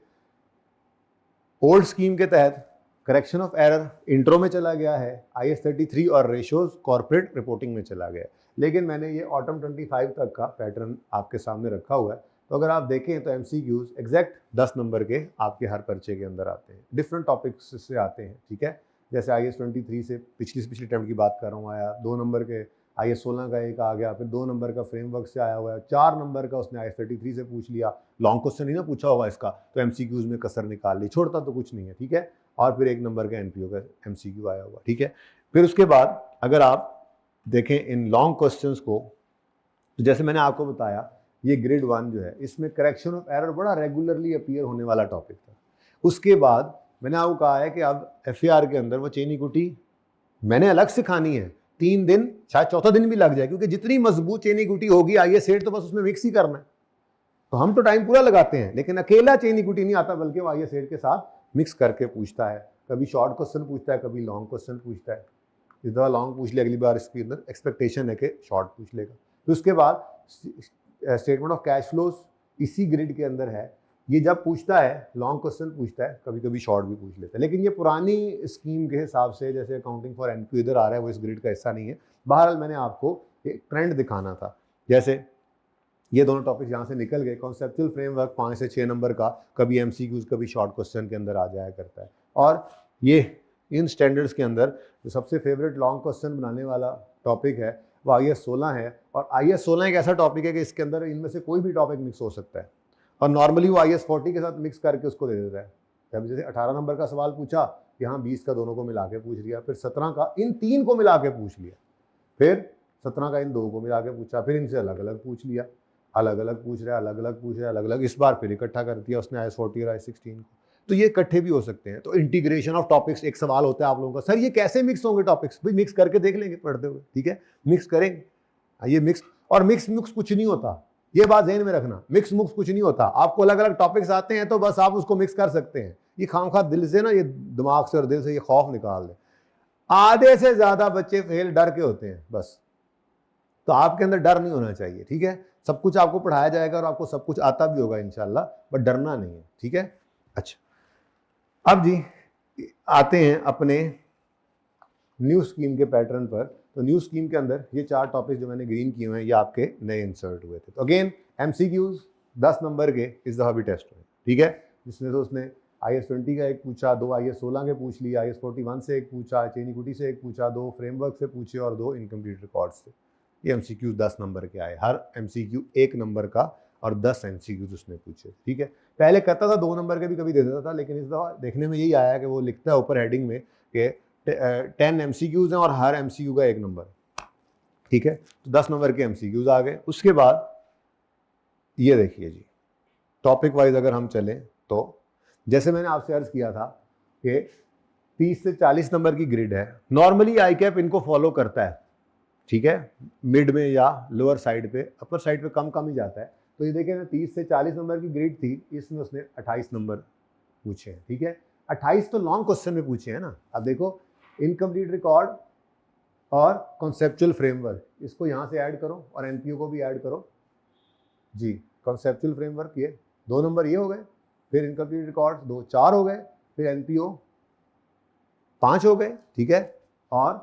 ओल्ड स्कीम के तहत करेक्शन ऑफ एरर इंट्रो में चला गया है, IAS 33 और रेशोज कॉर्पोरेट रिपोर्टिंग में चला गया है। लेकिन मैंने ये ऑटम 25 तक का पैटर्न आपके सामने रखा हुआ है। तो अगर आप देखें तो MCQs एग्जैक्ट 10 नंबर के आपके हर पर्चे के अंदर आते हैं, डिफरेंट टॉपिक्स से आते हैं। ठीक है, जैसे IS-23 से पिछली अटैम्प्ट की बात कर रहा हूँ आया, 2 नंबर के IS-16 का एक आ गया, फिर 2 नंबर का फ्रेमवर्क से आया हुआ है, 4 नंबर का उसने IS-33 से पूछ लिया, लॉन्ग क्वेश्चन ही ना पूछा होगा इसका, तो MCQs में कसर निकाल ली, छोड़ता तो कुछ नहीं है, ठीक है। और फिर 1 नंबर का NPO का MCQ आया हुआ, ठीक है। फिर उसके बाद अगर आप देखें इन लॉन्ग क्वेश्चंस को, तो जैसे मैंने आपको बताया ये ग्रेड 1 जो है इसमें करेक्शन ऑफ एरर बड़ा रेगुलरली अपीयर होने वाला टॉपिक था। उसके बाद मैंने आपको कहा है कि अब FAR के अंदर वो चेनी कुटी मैंने अलग सिखानी है, 3 दिन, शायद चौथा दिन भी लग जाए, क्योंकि जितनी मजबूत चेनी कुटी होगी IS-8 तो बस उसमें मिक्स ही करना है, तो हम तो टाइम पूरा लगाते हैं, लेकिन अकेला चेनी कुटी नहीं आता, बल्कि वो IS-8 के साथ मिक्स करके पूछता है। कभी शॉर्ट क्वेश्चन पूछता है, कभी लॉन्ग क्वेश्चन पूछता है। इस दफा लॉन्ग पूछ लिया, अगली बार इसके अंदर एक्सपेक्टेशन है कि शॉर्ट पूछ लेगा। फिर उसके बाद स्टेटमेंट ऑफ कैश फ्लोज इसी ग्रिड के अंदर है, ये जब पूछता है लॉन्ग क्वेश्चन पूछता है, कभी कभी शॉर्ट भी पूछ लेता है, लेकिन ये पुरानी स्कीम के हिसाब से जैसे अकाउंटिंग फॉर NPO इधर आ रहा है वो इस ग्रिड का हिस्सा नहीं है। बहरहाल मैंने आपको एक ट्रेंड दिखाना था, जैसे ये दोनों टॉपिक यहाँ से निकल गए। कॉन्सेप्चुअल फ्रेमवर्क 5 से 6 नंबर का, कभी MCQs कभी शॉर्ट क्वेश्चन के अंदर आ जाया करता है। और ये इन स्टैंडर्ड्स के अंदर जो सबसे फेवरेट लॉन्ग क्वेश्चन बनाने वाला टॉपिक है वो IS-16 है, और IS-16 एक ऐसा टॉपिक है कि इसके अंदर इनमें से कोई भी टॉपिक मिक्स हो सकता है, और नॉर्मली वो IS-40 के साथ मिक्स करके उसको दे देता है। जब जैसे 18 नंबर का सवाल पूछा, यहाँ 20 का दोनों को मिला के पूछ लिया, फिर 17 का इन 3 को मिला के पूछ लिया, फिर 17 का इन 2 को मिला के पूछा, फिर इनसे अलग अलग पूछ लिया, अलग अलग पूछ रहा है, अलग अलग पूछ रहा है, अलग अलग, इस बार फिर इकट्ठा कर दिया उसने IS-40 और IS-16 को। तो ये इकट्ठे भी हो सकते हैं। तो इंटीग्रेशन ऑफ टॉपिक्स एक सवाल होता है आप लोगों का, सर ये कैसे मिक्स होंगे टॉपिक्स? भाई मिक्स करके देख लेंगे पढ़ते हुए, ठीक है, मिक्स करेंगे। ये मिक्स और मिक्स मुक्स कुछ नहीं होता, ये बात ध्यान में रखना, मिक्स मुक्स कुछ नहीं होता। आपको अलग अलग टॉपिक्स आते हैं तो बस आप उसको मिक्स कर सकते हैं। ये खामखा दिल से ना, ये दिमाग से और दिल से ये खौफ निकाल दे। आधे से ज्यादा बच्चे फेल डर के होते हैं बस, तो आपके अंदर डर नहीं होना चाहिए, ठीक है। सब कुछ आपको पढ़ाया जाएगा और आपको सब कुछ आता भी होगा इंशाल्लाह, बट डरना नहीं है, ठीक है। अच्छा, अब जी आते हैं अपने न्यू स्कीम के पैटर्न पर। तो न्यू स्कीम के अंदर ये 4 टॉपिक जो मैंने ग्रीन किए हुए हैं ये आपके नए इंसर्ट हुए थे। तो अगेन MCQs 10 नंबर के इस दफा भी टेस्ट हुए, ठीक है, जिसमें तो उसने IS-20 का एक पूछा, 2 IS-16 के पूछ लिया, IS-41 से एक पूछा, चेनी कुटी से एक पूछा, 2 फ्रेमवर्क से पूछे और 2 इनकम्प्लीट रिकॉर्ड से। ये MCQs 10 नंबर के आए, हर MCQ 1 नंबर का, और 10 MCQs उसने पूछे, ठीक है। पहले करता था 2 नंबर के भी कभी दे देता था, लेकिन इस दफा देखने में यही आया कि वो लिखता है ऊपर हेडिंग में कि 10 MCQs हैं और हर MCQ का 1 नंबर, ठीक है। तो 10 नंबर के MCQs आ गए। उसके बाद ये देखिए जी, टॉपिक वाइज अगर हम चलें तो जैसे मैंने आपसे अर्ज किया था कि 30 से 40 नंबर की ग्रिड है, नॉर्मली ICAP इनको फॉलो करता है, ठीक है, मिड में या लोअर साइड पे, अपर साइड पे कम कम ही जाता है। तो ये देखें ना, 30 से 40 नंबर की ग्रिड थी, इसमें उसने 28 नंबर पूछे हैं, ठीक है। 28 तो लॉन्ग क्वेश्चन में पूछे हैं ना। अब देखो, इनकम्प्लीट रिकॉर्ड और कॉन्सेप्चुअल फ्रेमवर्क, इसको यहाँ से ऐड करो और NPO को भी ऐड करो जी। कॉन्सेप्चुअल फ्रेमवर्क ये 2 नंबर ये हो गए, फिर इनकम्प्लीट रिकॉर्ड 2 4 हो गए, फिर NPO 5 हो गए, ठीक है। और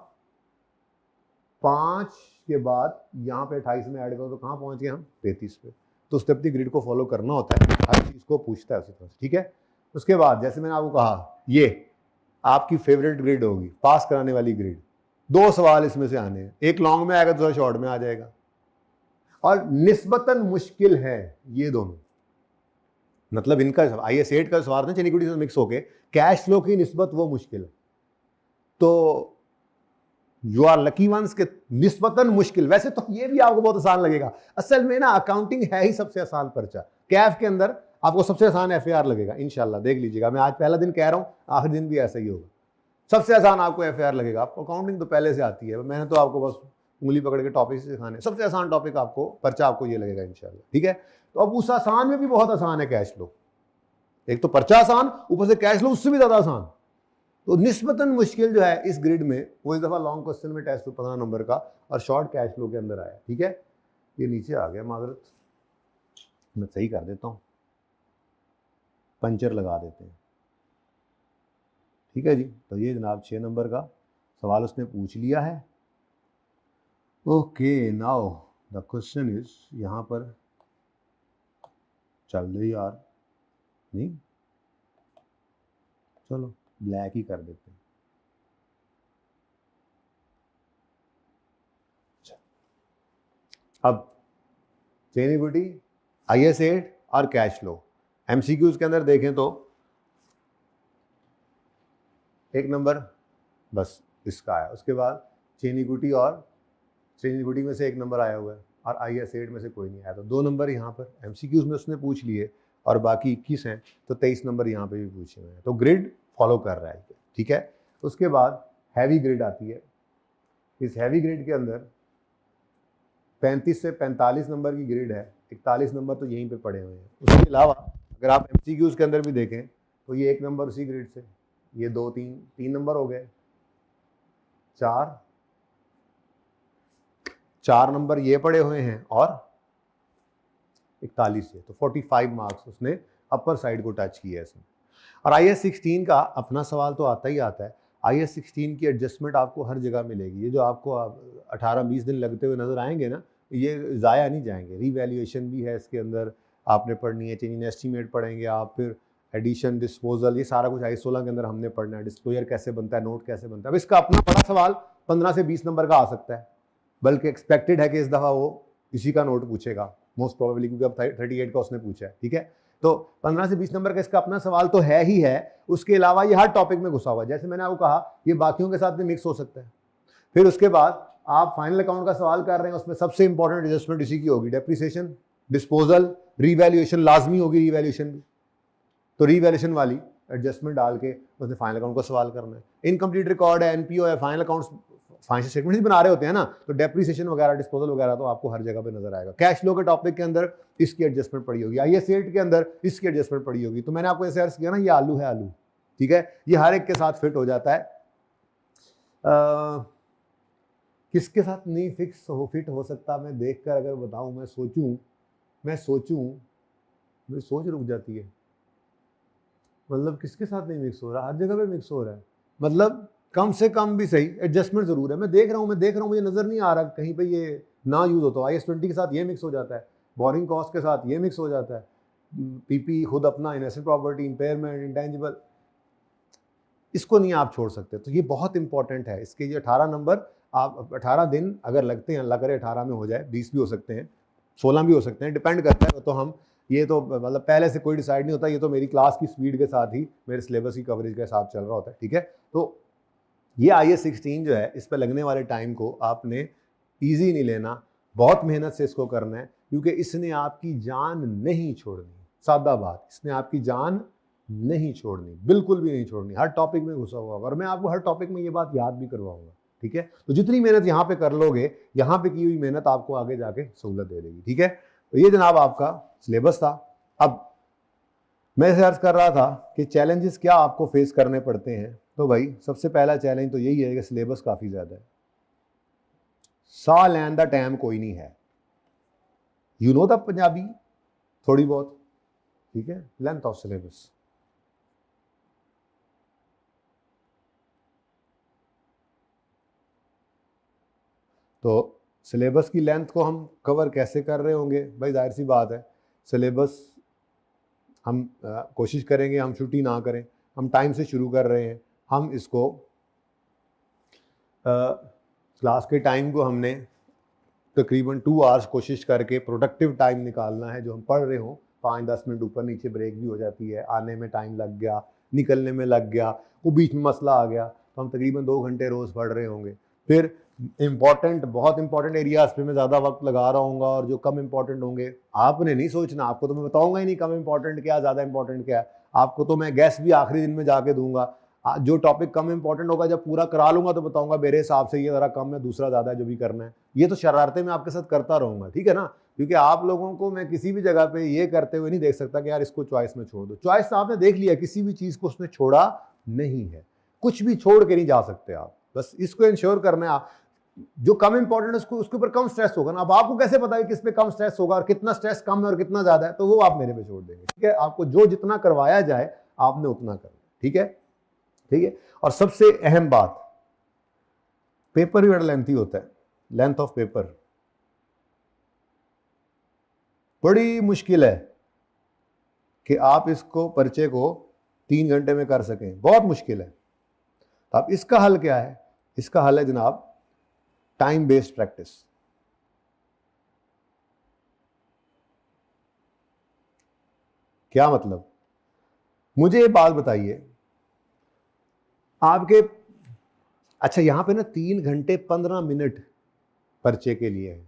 5 के बाद यहाँ पे 28 में ऐड करो तो कहाँ पहुँच गए हम? 33 पे। तो उसने अपनी ग्रिड को फॉलो करना होता है, हर चीज़ को पूछता है उसी तरह से, ठीक है। उसके बाद जैसे मैंने आपको कहा, ये आपकी फेवरेट ग्रिड होगी, पास कराने वाली ग्रिड। 2 सवाल इसमें से आने हैं, एक लॉन्ग में आएगा, दूसरा शॉर्ट में आ जाएगा, और निस्बतन मुश्किल है ये दोनों। मतलब इनका IS-8 का सवाल ना चेनी कुटी से मिक्स होके कैश फ्लो की निस्बत वो मुश्किल है। तो यू आर लकी वंस के निस्बतन मुश्किल। वैसे तो ये भी आपको बहुत आसान लगेगा, असल में ना अकाउंटिंग है ही सबसे आसान पर्चा। कैफ के अंदर आपको सबसे आसान FAR लगेगा, इंशाल्लाह देख लीजिएगा। मैं आज पहला दिन कह रहा हूँ, आखिरी दिन भी ऐसा ही होगा। सबसे आसान आपको FAR लगेगा। आपको अकाउंटिंग तो पहले से आती है, मैंने तो आपको बस उंगली पकड़ के टॉपिक सिखाने। सबसे आसान टॉपिक आपको पर्चा आपको ये लगेगा इंशाल्लाह, ठीक है। तो अब उस आसान में भी बहुत आसान है कैश फ्लो। एक तो पर्चा आसान, ऊपर से कैश फ्लो उससे भी ज्यादा आसान। तो निस्बतन मुश्किल जो है इस ग्रिड में, वो इस दफा लॉन्ग क्वेश्चन में टेस्ट 15 नंबर का और शॉर्ट कैश फ्लो के अंदर आया, ठीक है। ये नीचे आ गया, माजरत मैं सही कर देता हूँ, पंचर लगा देते हैं, ठीक है जी। तो ये जनाब 6 नंबर का सवाल उसने पूछ लिया है। Okay, now the question is, यहाँ पर चल रही यार नहीं, चलो ब्लैक ही कर देते हैं, अब चेन इक्विटी, IS8 और कैश फ्लो, MCQs के अंदर देखें तो एक नंबर बस इसका आया, उसके बाद चेन इक्विटी और चेन इक्विटी में से एक नंबर आया हुआ है और IS8 में से कोई नहीं आया, तो 2 नंबर यहाँ पर MCQs में उसने पूछ लिए और बाकी 21 हैं, तो 23 नंबर यहाँ पे भी पूछे हुए हैं। तो ग्रिड फॉलो कर रहा है, ठीक है। उसके बाद हैवी ग्रिड आती है। इस हैवी ग्रिड के अंदर 35 से 45 नंबर की ग्रिड है, 41 नंबर तो यहीं पे पड़े हुए हैं। उसके अलावा अगर आप MCQs के अंदर भी देखें तो ये 1 नंबर उसी ग्रिड से, ये 2 3 नंबर हो गए, 4 नंबर ये पड़े हुए हैं और 41 है, तो 45 मार्क्स उसने अपर साइड को टच किया है इसमें। और IS16 का अपना सवाल तो आता ही आता है। IS16 की एडजस्टमेंट आपको हर जगह मिलेगी। ये जो आपको 18-20 दिन लगते हुए नजर आएंगे ना, ये ज़ाया नहीं जाएंगे। रीवैल्यूएशन भी है इसके अंदर, आपने पढ़नी है, चेंज इन एस्टीमेट पढ़ेंगे आप, फिर एडिशन, डिस्पोजल, ये सारा कुछ IS16 के अंदर हमने पढ़ना है। डिस्क्लोजर कैसे बनता है, नोट कैसे बनता है। अब इसका अपना बड़ा सवाल 15 से 20 नंबर का आ सकता है, बल्कि एक्सपेक्टेड है कि इस दफ़ा वो इसी का नोट पूछेगा मोस्ट प्रोबेबली, क्योंकि अब 38 का उसने पूछा है, ठीक है। तो 15 से 20 नंबर का इसका अपना सवाल तो है ही है। उसके अलावा ये हर टॉपिक में घुसा हुआ है, जैसे मैंने आपको कहा ये बाकियों के साथ भी मिक्स हो सकता है। फिर उसके बाद आप फाइनल अकाउंट का सवाल कर रहे हैं, उसमें सबसे इंपॉर्टेंट एडजस्टमेंट इसी की होगी, डेप्रिसिएशन, डिस्पोजल, रीवैल्यूएशन, लाजमी होगी रीवैल्यूएशन भी। तो रीवैल्यूएशन वाली एडजस्टमेंट डाल के उसने फाइनल अकाउंट का सवाल करना है। इनकम्प्लीट रिकॉर्ड है, NPO है, फाइनल अकाउंट्स, फाइनेंशियल स्टेटमेंट भी बना रहे होते हैं ना, तो डेप्रिसिएशन वगैरह, डिस्पोजल वगैरह तो आपको हर जगह पे नजर आएगा। कैश फ्लो के टॉपिक के अंदर इसकी एडजस्टमेंट पड़ी होगी, IS8 के अंदर इसकी एडजस्टमेंट पड़ी होगी। तो मैंने आपको ऐसे अर्ज किया ना, ये आलू है आलू, ठीक है, ये हर एक के साथ फिट हो जाता है। किसके साथ नहीं फिट हो सकता, मैं देखकर अगर बताऊं, मैं सोचूं, मेरी सोच रुक जाती है। मतलब किसके साथ नहीं मिक्स हो रहा, हर जगह पे मिक्स हो रहा है। मतलब कम से कम भी सही एडजस्टमेंट जरूर है। मैं देख रहा हूँ, मुझे नजर नहीं आ रहा कहीं पे ये ना यूज होता। IS20 के साथ ये मिक्स हो जाता है, बोरिंग कॉस्ट के साथ ये मिक्स हो जाता है, PP खुद अपना, इन्वेस्टमेंट प्रॉपर्टी, इंपेयरमेंट, इंटेंजिबल, इसको नहीं आप छोड़ सकते। तो ये बहुत इंपॉर्टेंट है। इसके ये 18 नंबर, आप 18 दिन अगर लगते हैं, अल्लाह करे 18 में हो जाए, 20 भी हो सकते हैं, 16 भी हो सकते हैं, डिपेंड करता है। तो हम ये तो मतलब पहले से कोई डिसाइड नहीं होता, ये तो मेरी क्लास की स्पीड के साथ ही, मेरे सिलेबस की कवरेज के हिसाब चल रहा होता है, ठीक है। तो ये IS16 जो है, इस पर लगने वाले टाइम को आपने ईजी नहीं लेना, बहुत मेहनत से इसको करना है, क्योंकि इसने आपकी जान नहीं छोड़नी। सादा बात, इसने आपकी जान नहीं छोड़नी, बिल्कुल भी नहीं छोड़नी। हर टॉपिक में घुसा हुआ और मैं आपको हर टॉपिक में ये बात याद भी करवाऊंगा, ठीक है। तो जितनी मेहनत यहाँ पे कर लोगे, यहाँ पे की हुई मेहनत आपको आगे जाके सहूलत दे देगी, ठीक है। तो ये जनाब आपका सिलेबस था। अब मैं इसे अर्ज कर रहा था कि चैलेंजेस क्या आपको फेस करने पड़ते हैं। तो भाई सबसे पहला चैलेंज तो यही है कि सिलेबस काफ़ी ज़्यादा है, सा लैन दा टाइम कोई नहीं है। यू नो द पंजाबी थोड़ी बहुत, ठीक है। लेंथ ऑफ सिलेबस, तो सिलेबस की लेंथ को हम कवर कैसे कर रहे होंगे भाई, जाहिर सी बात है, सिलेबस हम कोशिश करेंगे हम छुट्टी ना करें, हम टाइम से शुरू कर रहे हैं। हम इसको क्लास के टाइम को हमने तकरीबन 2 आवर्स कोशिश करके प्रोडक्टिव टाइम निकालना है। जो हम पढ़ रहे हों, 5-10 मिनट ऊपर नीचे ब्रेक भी हो जाती है, आने में टाइम लग गया, निकलने में लग गया, वो बीच में मसला आ गया, तो हम तकरीबन 2 घंटे रोज़ पढ़ रहे होंगे। फिर बहुत इंपॉर्टेंट एरियाज पे मैं ज़्यादा वक्त लगा रहा हूँ, और जो कम इंपॉर्टेंट होंगे आपने नहीं सोचना, आपको तो मैं बताऊंगा ही नहीं कम इंपॉर्टेंट क्या, ज़्यादा इंपॉर्टेंट क्या है। आपको तो मैं गैस भी आखिरी दिन में जाके दूंगा। जो टॉपिक कम इंपॉर्टेंट होगा, जब पूरा करा लूंगा तो बताऊंगा मेरे हिसाब से ये ज़रा कम है, दूसरा ज़्यादा है, जो भी करना है। ये तो शरारतें मैं आपके साथ करता रहूंगा, ठीक है ना, क्योंकि आप लोगों को मैं किसी भी जगह पे ये करते हुए नहीं देख सकता कि यार इसको चॉइस में छोड़ दो। चॉइस आपने देख लिया, किसी भी चीज़ को उसने छोड़ा नहीं है, कुछ भी छोड़ के नहीं जा सकते आप। बस इसको इंश्योर करना है आप, जो कम इंपॉर्टेंट है उसके ऊपर कम स्ट्रेस होगा ना। अब आपको कैसे पता है किस पे कम स्ट्रेस होगा और कितना स्ट्रेस कम है और कितना ज्यादा है, तो वो आप मेरे पे छोड़ देंगे, ठीक है। आपको जो जितना करवाया जाए आपने उतना करना, ठीक है, ठीक है। और सबसे अहम बात, पेपर भी बड़ा लेंथी होता है, लेंथ ऑफ पेपर बड़ी मुश्किल है कि आप इसको पर्चे को 3 घंटे में कर सकें, बहुत मुश्किल है। तो अब इसका हल क्या है? इसका हल है जनाब टाइम बेस्ड प्रैक्टिस। क्या मतलब? मुझे ये बात बताइए, आपके अच्छा यहां पे ना 3 घंटे 15 मिनट पर्चे के लिए है।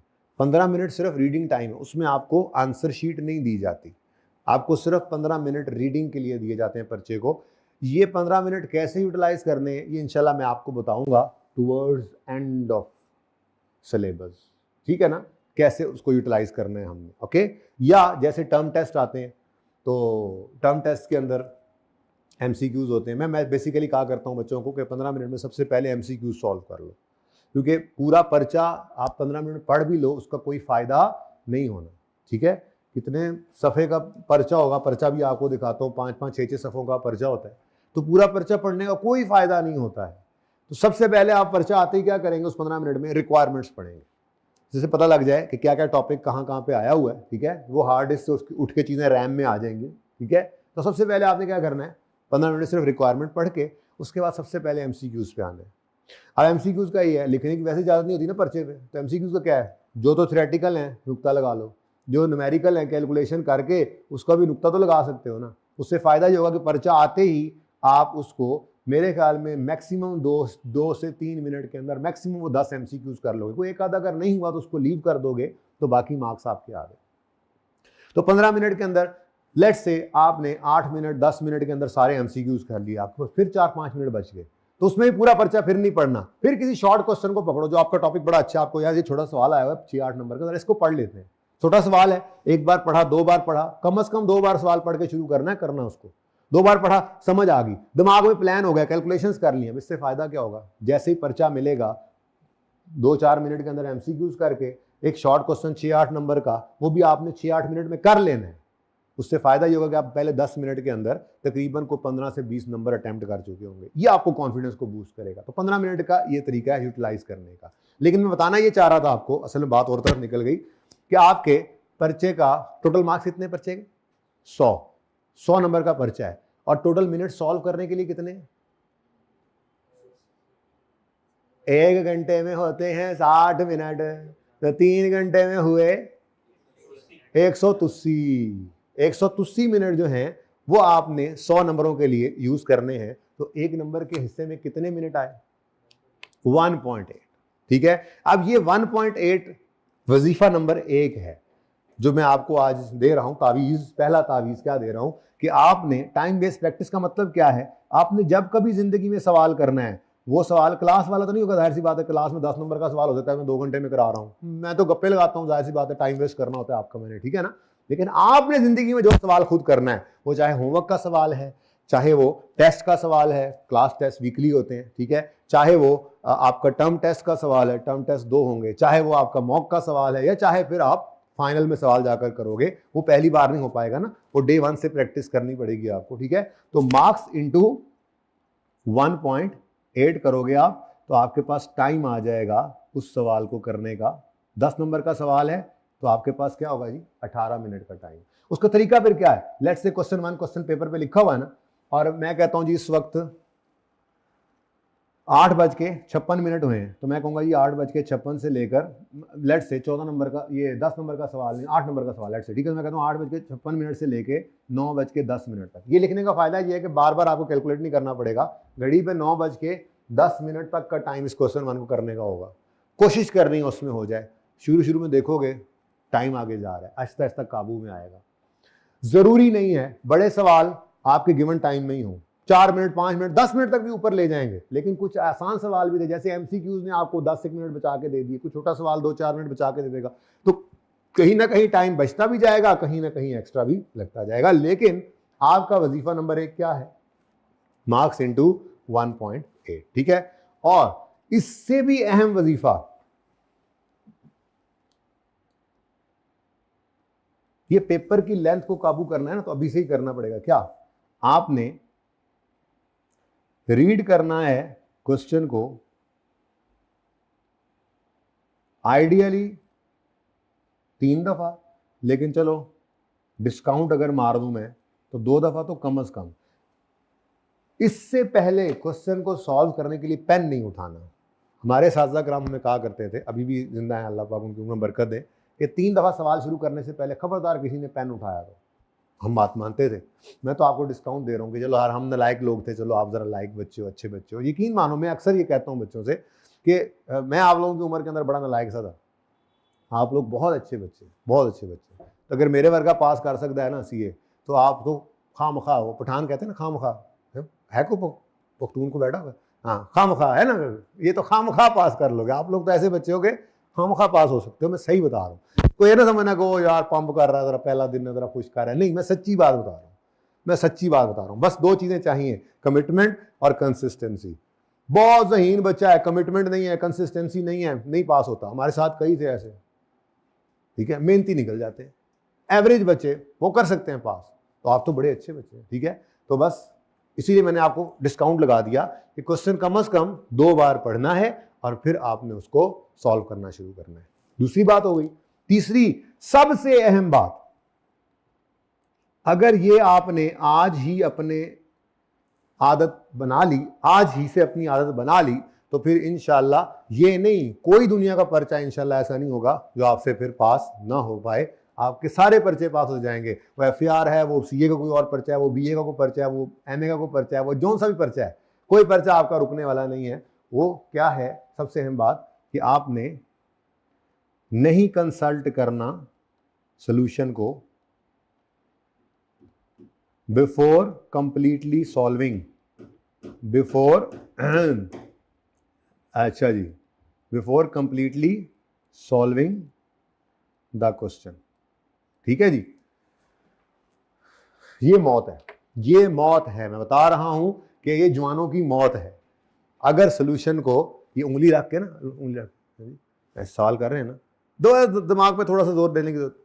15 मिनट सिर्फ रीडिंग टाइम है, उसमें आपको आंसर शीट नहीं दी जाती, आपको सिर्फ 15 मिनट रीडिंग के लिए दिए जाते हैं पर्चे को। ये 15 मिनट कैसे यूटिलाइज करने हैं ये इंशाल्लाह मैं आपको बताऊंगा टुवर्ड्स एंड ऑफ सिलेबस, ठीक है ना, कैसे उसको यूटिलाइज करना है हमने, ओके। या जैसे टर्म टेस्ट आते हैं, तो टर्म टेस्ट के अंदर MCQs होते हैं। मैं बेसिकली कहा करता हूँ बच्चों को कि 15 मिनट में सबसे पहले MCQ सॉल्व कर लो, क्योंकि पूरा पर्चा आप 15 मिनट पढ़ भी लो उसका कोई फ़ायदा नहीं होना, ठीक है। कितने सफ़े का पर्चा होगा, पर्चा भी आपको दिखाता हूँ, 5-5 6-6 सफ़ों का पर्चा होता है, तो पूरा पर्चा पढ़ने का कोई फ़ायदा नहीं होता है। तो सबसे पहले आप पर्चा आते ही क्या करेंगे, उस 15 मिनट में रिक्वायरमेंट्स पढ़ेंगे, जिससे पता लग जाए कि क्या क्या टॉपिक कहाँ कहाँ पे आया हुआ है, ठीक है। वो हार्ड डिस्क से उसकी उठ के चीज़ें रैम में आ जाएंगी, ठीक है। तो सबसे पहले आपने क्या करना है, 15 मिनट सिर्फ रिक्वायरमेंट पढ़ के उसके बाद सबसे पहले MCQs पे आना है। अब MCQs का ये है, लिखने की वैसे ज़्यादा नहीं होती ना पर्चे पे, तो MCQs का क्या है, जो तो थ्योरेटिकल है नुक्ता लगा लो, जो न्यूमेरिकल है कैलकुलेशन करके उसका भी नुक्ता तो लगा सकते हो ना। उससे फ़ायदा ये होगा कि पर्चा आते ही आप उसको मेरे ख्याल में मैक्सिमम 2 से 3 मिनट के अंदर मैक्सिमम वो 10 MCQs कर लोगे। कोई एक आधा अगर नहीं हुआ तो उसको लीव कर दोगे, तो बाकी मार्क्स आपके आ गए। तो 15 मिनट के अंदर लेट्स से आपने 8 मिनट 10 मिनट के अंदर सारे MCQs कर लिए, आपको फिर 4-5 मिनट बच गए, तो उसमें भी पूरा पर्चा फिर नहीं पढ़ना, फिर किसी शॉर्ट क्वेश्चन को पकड़ो जो आपका टॉपिक बड़ा अच्छा, आपको यार ये छोटा सवाल आया हुआ है 6-8 नंबर का, इसको पढ़ लेते हैं। छोटा सवाल है, एक बार पढ़ा 2 बार पढ़ा, कम से कम 2 बार सवाल पढ़ के शुरू करना है, करना उसको 2 बार पढ़ा, समझ आ गई, दिमाग में प्लान हो गया, कैलकुलेशंस कर लिए। इससे फायदा क्या होगा, जैसे ही पर्चा मिलेगा 2-4 मिनट के अंदर MCQs करके एक शॉर्ट क्वेश्चन 6-8 नंबर का, वो भी आपने 6-8 मिनट में कर लेना है। उससे फायदा ये होगा कि आप पहले 10 मिनट के अंदर तकरीबन को 15 से 20 नंबर अटेम्प्ट कर चुके होंगे, ये आपको कॉन्फिडेंस को बूस्ट करेगा। तो 15 मिनट का ये तरीका है यूटिलाइज करने का। लेकिन मैं बताना ये चाह रहा था आपको, असल में बात और तरफ निकल गई, कि आपके पर्चे का टोटल मार्क्स कितने पर्चे के, 100 नंबर का पर्चा है, और टोटल मिनट सॉल्व करने के लिए कितने, 1 घंटे में होते हैं 60 मिनट, तो 3 घंटे में हुए 183 मिनट जो हैं वो आपने 100 नंबरों के लिए यूज करने हैं। तो एक नंबर के हिस्से में कितने मिनट आए, 1.8, ठीक है। अब ये 1.8 वजीफा नंबर 1 है जो मैं आपको आज दे रहा हूं तावीज। पहला तावीज क्या दे रहा हूं कि आपने टाइम बेस्ड प्रैक्टिस का मतलब क्या है, आपने जब कभी जिंदगी में सवाल करना है, वो सवाल क्लास वाला तो नहीं होगा, जाहिर सी बात है, क्लास में 10 नंबर का सवाल हो सकता है, मैं 2 घंटे में करा रहा हूं, मैं तो गप्पे लगाता हूं, जाहिर सी बात है, टाइम वेस्ट करना होता है आपका मैंने, ठीक है ना। लेकिन आपने जिंदगी में जो सवाल खुद करना है, वो चाहे होमवर्क का सवाल है, चाहे वो टेस्ट का सवाल है, क्लास टेस्ट वीकली होते हैं, ठीक है, चाहे वो आपका टर्म टेस्ट का सवाल है, टर्म टेस्ट 2 होंगे, चाहे वो आपका मॉक का सवाल है, या चाहे फिर आप फाइनल में सवाल जाकर करोगे, वो पहली बार नहीं हो पाएगा ना, वो डे 1 से प्रैक्टिस करनी पड़ेगी आपको, ठीक है। तो मार्क्स इंटू 1.8 करोगे आप, तो आपके पास टाइम आ जाएगा उस सवाल को करने का। 10 नंबर का सवाल है तो आपके पास क्या होगा जी, 18 मिनट का टाइम। उसका तरीका फिर क्या है, let's say question 1 question paper पे लिखा हुआ है ना, और मैं कहता हूं जी इस वक्त 8:56 हुए हैं, तो मैं कहूंगा ये 8:56 से लेकर लेट्स से 14 नंबर का, ये 10 नंबर का सवाल नहीं, 8 नंबर का सवाल लेट्स से, ठीक है। मैं कहता हूँ 8:56 से लेके 9:10 तक। ये लिखने का फायदा ये है कि बार बार आपको कैलकुलेट नहीं करना पड़ेगा, घड़ी पे 9:10 तक का टाइम इस क्वेश्चन 1 को करने का होगा। कोशिश करनी है उसमें हो जाए। शुरू में देखोगे टाइम आगे जा रहा है, आहिस्ता आहिस्ता काबू में आएगा। जरूरी नहीं है बड़े सवाल आपके गिवन टाइम में ही हो, 4 मिनट 5 मिनट 10 मिनट तक भी ऊपर ले जाएंगे, लेकिन कुछ आसान सवाल भी थे, जैसे MCQs ने आपको 10 मिनट बचा के दे दिए, कुछ छोटा सवाल 2-4 मिनट बचा के दे देगा, तो कहीं ना कहीं टाइम बचता भी जाएगा, कहीं ना कहीं एक्स्ट्रा भी लगता जाएगा। लेकिन आपका वजीफा नंबर 1 क्या है, मार्क्स इंटू 1.8, ठीक है। और इससे भी अहम वजीफा, ये पेपर की लेंथ को काबू करना है ना, तो अभी से ही करना पड़ेगा। क्या, आपने रीड करना है क्वेश्चन को आइडियली 3 दफा, लेकिन चलो डिस्काउंट अगर मार दूं मैं तो 2 दफा तो कम से कम। इससे पहले क्वेश्चन को सॉल्व करने के लिए पेन नहीं उठाना। हमारे साथी कराम हमें कहा करते थे, अभी भी जिंदा है, अल्लाह पाक उनकी उम्र बरकत दे, कि 3 दफा सवाल शुरू करने से पहले खबरदार किसी ने पेन उठाया तो हम बात मानते थे। मैं तो आपको डिस्काउंट दे रहा हूँ कि चलो यार हम नालायक लोग थे, चलो आप ज़रा लायक बच्चे हो, अच्छे बच्चे हो। यकीन मानो मैं अक्सर ये कहता हूँ बच्चों से कि मैं आप लोगों की उम्र के अंदर बड़ा नालायक सा था, आप लोग बहुत अच्छे बच्चे, बहुत अच्छे बच्चे। तो अगर मेरे वर्गा पास कर सकता है ना सीए, तो आप तो खामखा हो, पठान कहते हैं ना खामखा, है को पख्तून को बैठा हुआ, हाँ खामखा है ना, ये तो खामखा पास कर लोगे आप लोग, तो ऐसे बच्चे हो गए खामखा पास हो सकते हो। मैं सही बता रहा हूँ, कोई ये ना समझना को यार पंप कर रहा है जरा, पहला दिन जरा खुश कर रहा है, नहीं, मैं सच्ची बात बता रहा हूँ, मैं सच्ची बात बता रहा हूँ। बस 2 चीज़ें चाहिए, कमिटमेंट और कंसिस्टेंसी। बहुत ज़हीन बच्चा है, कमिटमेंट नहीं है, कंसिस्टेंसी नहीं है, नहीं पास होता। हमारे साथ कई थे ऐसे, ठीक है, मेहनती निकल जाते हैं। एवरेज बच्चे वो कर सकते हैं पास, तो आप तो बड़े अच्छे बच्चे हैं, ठीक है। तो बस इसीलिए मैंने आपको डिस्काउंट लगा दिया कि क्वेश्चन कम से कम 2 बार पढ़ना है और फिर आपने उसको सॉल्व करना शुरू करना है। दूसरी बात हो गई। तीसरी सबसे अहम बात, अगर ये आपने आज ही अपने आदत बना ली, आज ही से अपनी आदत बना ली, तो फिर इंशाल्लाह ये नहीं, कोई दुनिया का पर्चा इंशाल्लाह ऐसा नहीं होगा जो आपसे फिर पास ना हो पाए। आपके सारे पर्चे पास हो जाएंगे। वो एफआर है, वो सीए का कोई और पर्चा है, वो बीए का कोई पर्चा है, वो एमए का कोई पर्चा है, वो जोन सा भी पर्चा है, कोई पर्चा आपका रुकने वाला नहीं है। वो क्या है सबसे अहम बात, कि आपने नहीं कंसल्ट करना सोल्यूशन को बिफोर कंप्लीटली सॉल्विंग, बिफोर अच्छा जी, before completely solving the question, ठीक है जी। ये मौत है, ये मौत है, मैं बता रहा हूं कि ये जवानों की मौत है। अगर सोल्यूशन को ये उंगली रख के ना, उंगली रख ऐसे सवाल कर रहे हैं ना, दो दिमाग पे थोड़ा सा जोर देने की जरूरत।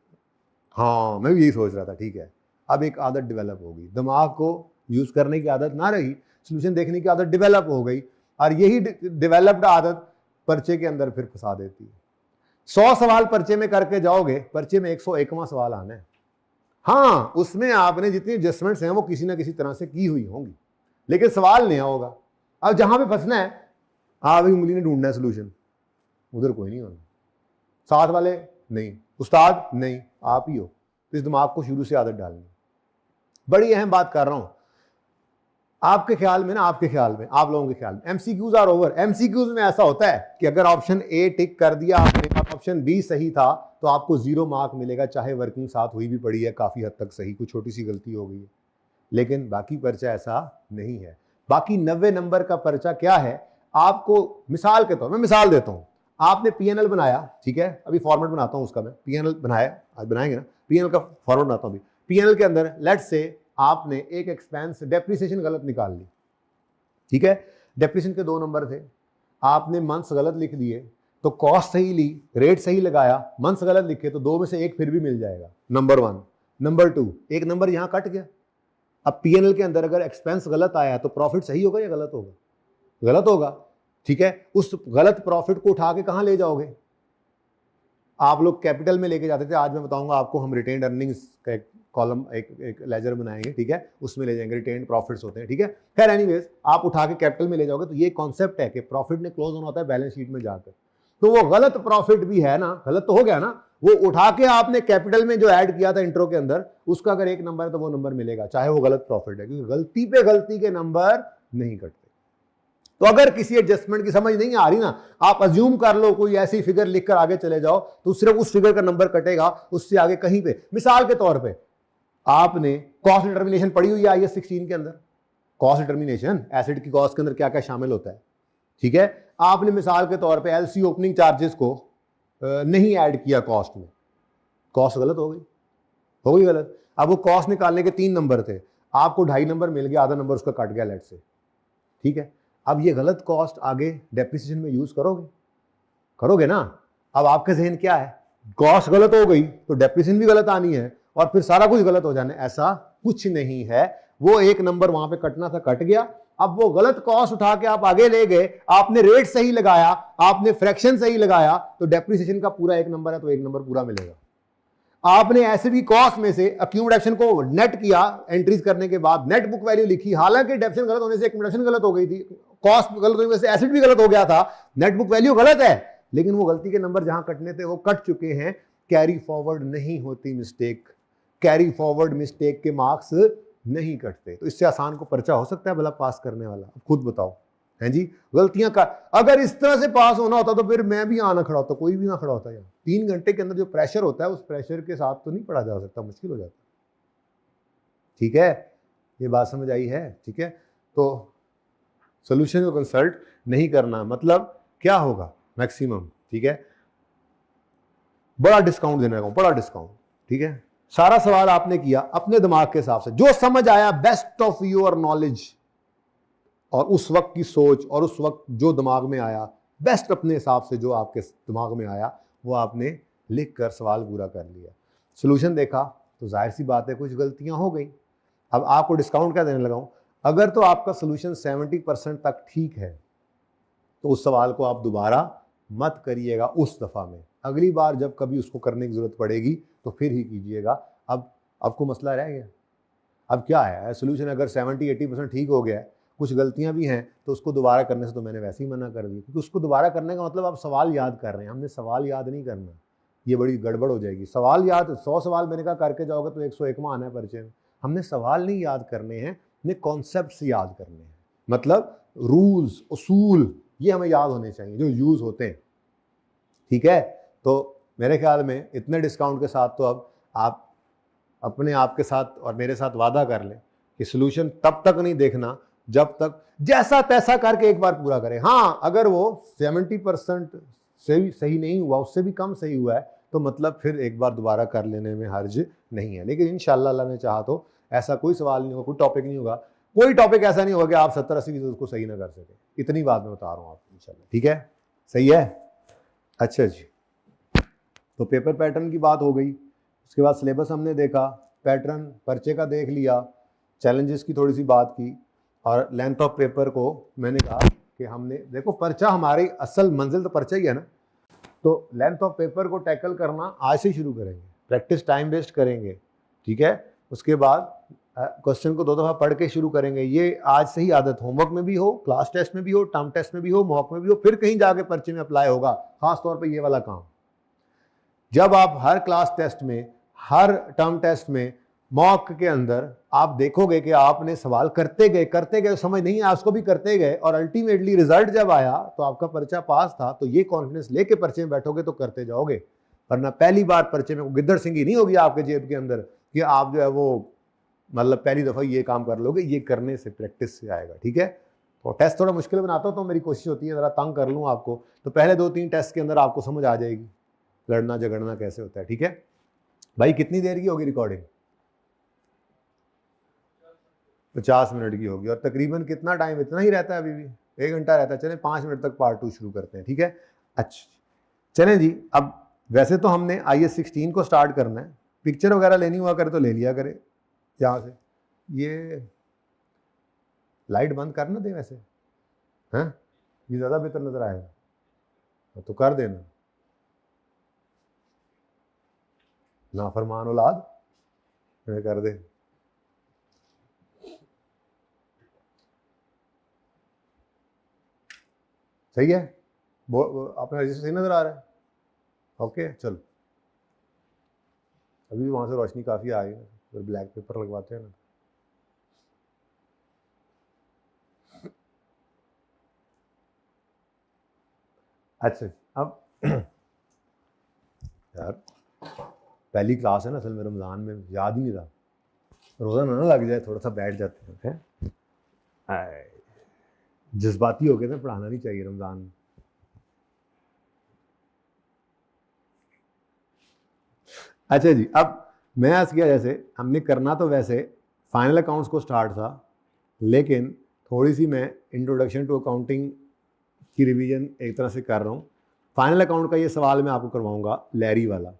हाँ मैं भी यही सोच रहा था, ठीक है। अब एक आदत डेवलप होगी, दिमाग को यूज करने की आदत ना रही, सोल्यूशन देखने की आदत डेवलप हो गई, और यही डेवलप्ड आदत पर्चे के अंदर फिर फंसा देती है। 100 सवाल पर्चे में करके जाओगे, पर्चे में 101वां सवाल आना है। हाँ उसमें आपने जितनी एडजस्टमेंट्स हैं वो किसी ना किसी तरह से की हुई होंगी, लेकिन सवाल नया होगा। अब जहां पे फंसना है, हाँ भाई उंगली ने ढूंढना है सोल्यूशन, उधर कोई नहीं होना, साथ वाले नहीं, उस्ताद नहीं, आप ही हो। तो इस दिमाग को शुरू से आदत डालनी। बड़ी अहम बात कर रहा हूं आपके ख्याल में ना, आपके ख्याल में, आप लोगों के ख्याल में, एमसीक्यूज आर ओवर। एमसीक्यूज में ऐसा होता है कि अगर ऑप्शन ए टिक कर दिया आपने, ऑप्शन बी सही था, तो आपको 0 मार्क मिलेगा, चाहे वर्किंग साथ हुई भी पड़ी है काफी हद तक सही, कुछ छोटी सी गलती हो गई है। लेकिन बाकी पर्चा ऐसा नहीं है। बाकी 90 नंबर का पर्चा क्या है, आपको मिसाल के तौर में मिसाल देता हूं, आपने पीएनएल बनाया, ठीक है, अभी फॉर्मेट बनाता हूं उसका, मैं पीएनएल बनाया, आज बनाएंगे ना, पीएनएल का फॉर्मेट बनाता हूं। अभी पीएनएल के अंदर लेट्स से आपने एक एक्सपेंस डेप्रिसिएशन गलत निकाल ली, ठीक है, डेप्रिसिएशन के 2 नंबर थे, आपने मंथ्स गलत लिख दिए, तो कॉस्ट सही ली, रेट सही लगाया, मंथ्स गलत लिखे, तो 2 में से 1 फिर भी मिल जाएगा, नंबर 1। नंबर 2, एक नंबर यहां कट गया। अब पीएनएल के अंदर अगर एक्सपेंस गलत आया तो प्रॉफिट सही होगा या गलत होगा? गलत होगा, ठीक है। उस गलत प्रॉफिट को उठा के कहां ले जाओगे? आप लोग कैपिटल में लेके जाते थे, आज मैं बताऊंगा आपको, हम रिटेन्ड अर्निंग्स का एक कॉलम, एक लेजर बनाएंगे, ठीक है, उसमें ले जाएंगे, रिटेन्ड प्रॉफिट्स होते हैं, ठीक है। खैर एनीवेज, आप उठा के कैपिटल में ले जाओगे, तो ये कॉन्सेप्ट है कि प्रॉफिट ने क्लोज होना होता है बैलेंस शीट में जाकर। तो वो गलत प्रॉफिट भी है ना, गलत तो हो गया ना, वो उठा के आपने कैपिटल में जो ऐड किया था इंट्रो के अंदर, उसका अगर 1 नंबर है तो वो नंबर मिलेगा, चाहे वो गलत प्रॉफिट है, क्योंकि गलती पे गलती के नंबर नहीं कटते। तो अगर किसी एडजस्टमेंट की समझ नहीं आ रही ना, आप अज्यूम कर लो कोई ऐसी फिगर लिखकर आगे चले जाओ, तो सिर्फ उस फिगर का नंबर कटेगा, उससे आगे कहीं पे। मिसाल के तौर पे आपने कॉस्ट डिटर्मिनेशन पढ़ी हुई है आईएएस 16 के अंदर, कॉस्ट डिटर्मिनेशन, एसिड की कॉस्ट के अंदर क्या क्या शामिल होता है, ठीक है। आपने मिसाल के तौर पे एलसी ओपनिंग चार्जेस को नहीं ऐड किया कॉस्ट में, कॉस्ट गलत हो गई गलत। अब वो कॉस्ट निकालने के 3 नंबर थे, आपको 2.5 नंबर मिल गया, आधा नंबर उसका कट गया लेट से, ठीक है। अब ये गलत कॉस्ट आगे डेप्रिसिएशन में यूज करोगे ना। अब आपके जहन क्या है, कॉस्ट गलत हो गई तो डेप्रिसिएशन भी गलत आनी है और फिर सारा कुछ गलत हो जाना है, ऐसा कुछ नहीं है। वो 1 नंबर वहां पे कटना था, कट गया। अब वो गलत कॉस्ट उठा के आप आगे ले गए, आपने रेट सही लगाया, आपने फ्रैक्शन सही लगाया, तो डेप्रिसिएशन का पूरा 1 नंबर है, तो 1 नंबर पूरा मिलेगा। आपने ऐसे भी कॉस्ट में से अक्यूमुलेशन को नेट किया, एंट्रीज करने के बाद नेट बुक वैल्यू लिखी, हालांकि डेप्रिसिएशन गलत होने से अक्यूमुलेशन गलत हो गई थी, कॉस्ट गलत होने से एसिड भी गलत हो गया था, नेट बुक वैल्यू गलत है, लेकिन वो गलती के नंबर जहां कटने थे वो कट चुके हैं, कैरी फॉरवर्ड नहीं होती मिस्टेक, कैरी फॉरवर्ड मिस्टेक के मार्क्स नहीं कटते। तो इससे आसान को पर्चा हो सकता है भला पास करने वाला? अब खुद बताओ, हैं जी? गलतियां का अगर इस तरह से पास होना होता तो फिर मैं भी आना खड़ा होता, कोई भी ना खड़ा होता। यहाँ 3 घंटे के अंदर जो प्रेशर होता है उस प्रेशर के साथ तो नहीं पढ़ा जा सकता, मुश्किल हो जाता। ठीक है, ये बात समझ आई है? ठीक है, तो सोल्यूशन को कंसल्ट नहीं करना मतलब क्या होगा मैक्सिमम, ठीक है, बड़ा डिस्काउंट देने लगा, बड़ा डिस्काउंट। ठीक है, सारा सवाल आपने किया अपने दिमाग के हिसाब से, जो समझ आया बेस्ट ऑफ योर नॉलेज और उस वक्त की सोच और उस वक्त जो दिमाग में आया बेस्ट अपने हिसाब से जो आपके दिमाग में आया वो आपने लिख कर सवाल पूरा कर लिया। सोल्यूशन देखा तो जाहिर सी बात है कुछ गलतियां हो गई। अब आपको डिस्काउंट क्या देने लगाऊं? अगर तो आपका सोल्यूशन 70% तक ठीक है तो उस सवाल को आप दोबारा मत करिएगा उस दफ़ा में, अगली बार जब कभी उसको करने की ज़रूरत पड़ेगी तो फिर ही कीजिएगा। अब आपको मसला रह गया। अब क्या है, सोल्यूशन अगर 70-80% ठीक हो गया है, कुछ गलतियां भी हैं तो उसको दोबारा करने से तो मैंने वैसे ही मना कर दिया, क्योंकि उसको दोबारा करने का मतलब आप सवाल याद कर रहे हैं। हमने सवाल याद नहीं करना, ये बड़ी गड़बड़ हो जाएगी। सवाल याद 100 सवाल मैंने कहा करके जाओगे तो 101वां आना है परिचय में। हमने सवाल नहीं याद करने हैं, हमने कॉन्सेप्ट्स याद करने हैं, मतलब रूल्स उसूल ये हमें याद होने चाहिए जो यूज़ होते हैं। ठीक है, तो मेरे ख्याल में इतने डिस्काउंट के साथ तो अब आप अपने आप के साथ और मेरे साथ वादा कर लें कि सोल्यूशन तब तक नहीं देखना जब तक जैसा तैसा करके एक बार पूरा करें। हाँ, अगर वो 70% से सही नहीं हुआ, उससे भी कम सही हुआ है तो मतलब फिर एक बार दोबारा कर लेने में हर्ज नहीं है। लेकिन इंशाल्लाह अल्लाह ने चाहा तो ऐसा कोई सवाल नहीं होगा, कोई टॉपिक नहीं होगा, कोई टॉपिक ऐसा नहीं होगा कि आप 70-80% उसको सही ना कर सके। इतनी बात मैं बता रहा हूँ आपको इंशाल्लाह। ठीक है, सही है? अच्छा जी, तो पेपर पैटर्न की बात हो गई, उसके बाद सिलेबस हमने देखा, पैटर्न पर्चे का देख लिया, चैलेंजेस की थोड़ी सी बात की, और लेंथ ऑफ पेपर को मैंने कहा कि हमने देखो पर्चा हमारी असल मंजिल तो पर्चा ही है ना, तो लेंथ ऑफ पेपर को टैकल करना आज से शुरू करेंगे, प्रैक्टिस टाइम वेस्ट करेंगे। ठीक है, उसके बाद क्वेश्चन को 2 दफ़ा पढ़ के शुरू करेंगे। ये आज से ही आदत होमवर्क में भी हो, क्लास टेस्ट में भी हो, टर्म टेस्ट में भी हो, मॉक में भी हो, फिर कहीं जाके पर्चे में अप्लाई होगा। खास तौर पर ये वाला काम जब आप हर क्लास टेस्ट में, हर टर्म टेस्ट में, मॉक के अंदर आप देखोगे कि आपने सवाल करते गए, समझ नहीं आया उसको भी करते गए, और अल्टीमेटली रिजल्ट जब आया तो आपका पर्चा पास था, तो ये कॉन्फिडेंस लेके पर्चे में बैठोगे तो करते जाओगे। वरना पहली बार पर्चे में गिद्दड़ सिंगी नहीं होगी आपके जेब के अंदर कि आप जो है वो मतलब पहली दफ़ा ये काम कर लोगे। ये करने से, प्रैक्टिस से आएगा। ठीक है, तो टेस्ट थोड़ा मुश्किल बनाता हूँ तो मेरी कोशिश होती है ज़रा तंग कर लूँ आपको, तो पहले 2-3 टेस्ट के अंदर आपको समझ आ जाएगी लड़ना झगड़ना कैसे होता है। ठीक है भाई, कितनी देर की होगी रिकॉर्डिंग? 50 मिनट की होगी, और तकरीबन कितना टाइम इतना ही रहता है? अभी भी 1 घंटा रहता है। चलें 5 मिनट तक पार्ट 2 शुरू करते हैं। ठीक है, अच्छा चलें जी। अब वैसे तो हमने IS 16 को स्टार्ट करना है, पिक्चर वगैरह लेनी हुआ करे तो ले लिया करे यहाँ से। ये लाइट बंद करना दे वैसे, हैं ये ज़्यादा बेहतर नज़र आएगा तो कर देना। नाफरमान औलाद कर दे। सही है, अपना रजिस्टर सही नजर आ रहा है? ओके, चलो अभी भी वहां से रोशनी काफी आ गई, फिर ब्लैक पेपर लगवाते हैं ना। अच्छा, अब यार पहली क्लास है ना, असल में रमज़ान में याद ही नहीं रहा, रोज़ा ना लग जाए, थोड़ा सा बैठ जाते हैं। जज्बाती हो गए थे, पढ़ाना नहीं चाहिए रमज़ान में। अच्छा जी, अब मैं आज किया, जैसे हमने करना तो वैसे फाइनल अकाउंट्स को स्टार्ट था, लेकिन थोड़ी सी मैं इंट्रोडक्शन टू अकाउंटिंग की रिवीजन एक तरह से कर रहा हूँ। फाइनल अकाउंट का ये सवाल मैं आपको करवाऊंगा लैरी वाला।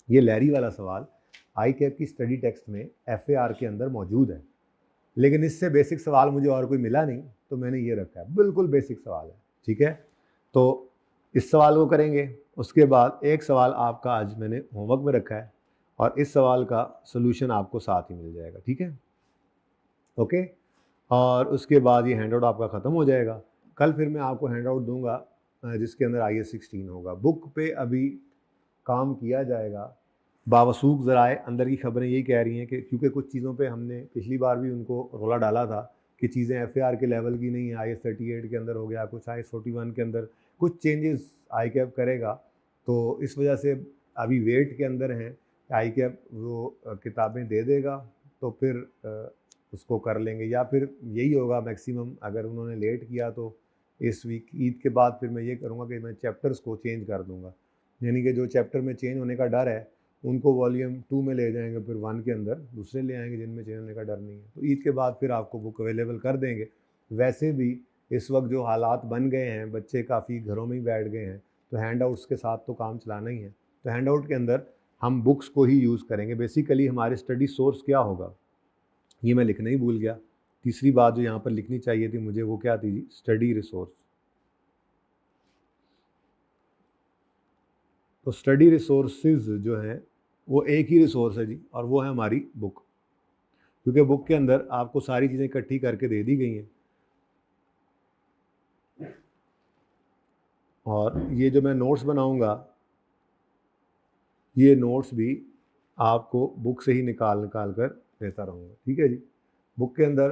ये लैरी वाला सवाल ICAP की स्टडी टेक्स्ट में FAR के अंदर मौजूद है, लेकिन इससे बेसिक सवाल मुझे और कोई मिला नहीं तो मैंने ये रखा है, बिल्कुल बेसिक सवाल है। ठीक है, तो इस सवाल को करेंगे, उसके बाद एक सवाल आपका आज मैंने होमवर्क में रखा है और इस सवाल का सोल्यूशन आपको साथ ही मिल जाएगा। ठीक है, ओके, और उसके बाद ये हैंड आउट आपका ख़त्म हो जाएगा। कल फिर मैं आपको हैंड आउट दूंगा जिसके अंदर IS 16 होगा। बुक पे अभी काम किया जाएगा, बावसूख ज़राए अंदर की खबरें यही कह रही हैं कि क्योंकि कुछ चीज़ों पे हमने पिछली बार भी उनको रोला डाला था कि चीज़ें FAR के लेवल की नहीं है, IS 38 के अंदर हो गया, कुछ IS 41 के अंदर कुछ चेंजेस ICAP करेगा, तो इस वजह से अभी वेट के अंदर हैं। ICAP वो किताबें दे देगा तो फिर उसको कर लेंगे, या फिर यही होगा मैक्सिमम, अगर उन्होंने लेट किया तो इस वीक ईद के बाद फिर मैं ये करूँगा कि मैं चैप्टर्स को चेंज कर दूँगा, यानी कि जो चैप्टर में चेंज होने का डर है उनको वॉल्यूम 2 में ले जाएंगे, फिर 1 के अंदर दूसरे ले आएंगे जिनमें चेंज होने का डर नहीं है। तो ईद के बाद फिर आपको बुक अवेलेबल कर देंगे। वैसे भी इस वक्त जो हालात बन गए हैं, बच्चे काफ़ी घरों में ही बैठ गए हैं, तो हैंड आउट्स के साथ तो काम चलाना ही है। तो हैंड आउट के अंदर हम बुक्स को ही यूज़ करेंगे। बेसिकली हमारे स्टडी सोर्स क्या होगा, ये मैं लिखना ही भूल गया। तीसरी बात जो यहाँ पर लिखनी चाहिए थी मुझे, वो क्या थी जी? Study resource. तो स्टडी रिसोर्सेज जो हैं वो एक ही रिसोर्स है जी, और वो है हमारी बुक, क्योंकि बुक के अंदर आपको सारी चीज़ें इकट्ठी करके दे दी गई हैं। और ये जो मैं नोट्स बनाऊंगा, ये नोट्स भी आपको बुक से ही निकाल कर देता रहूँगा, ठीक है जी। बुक के अंदर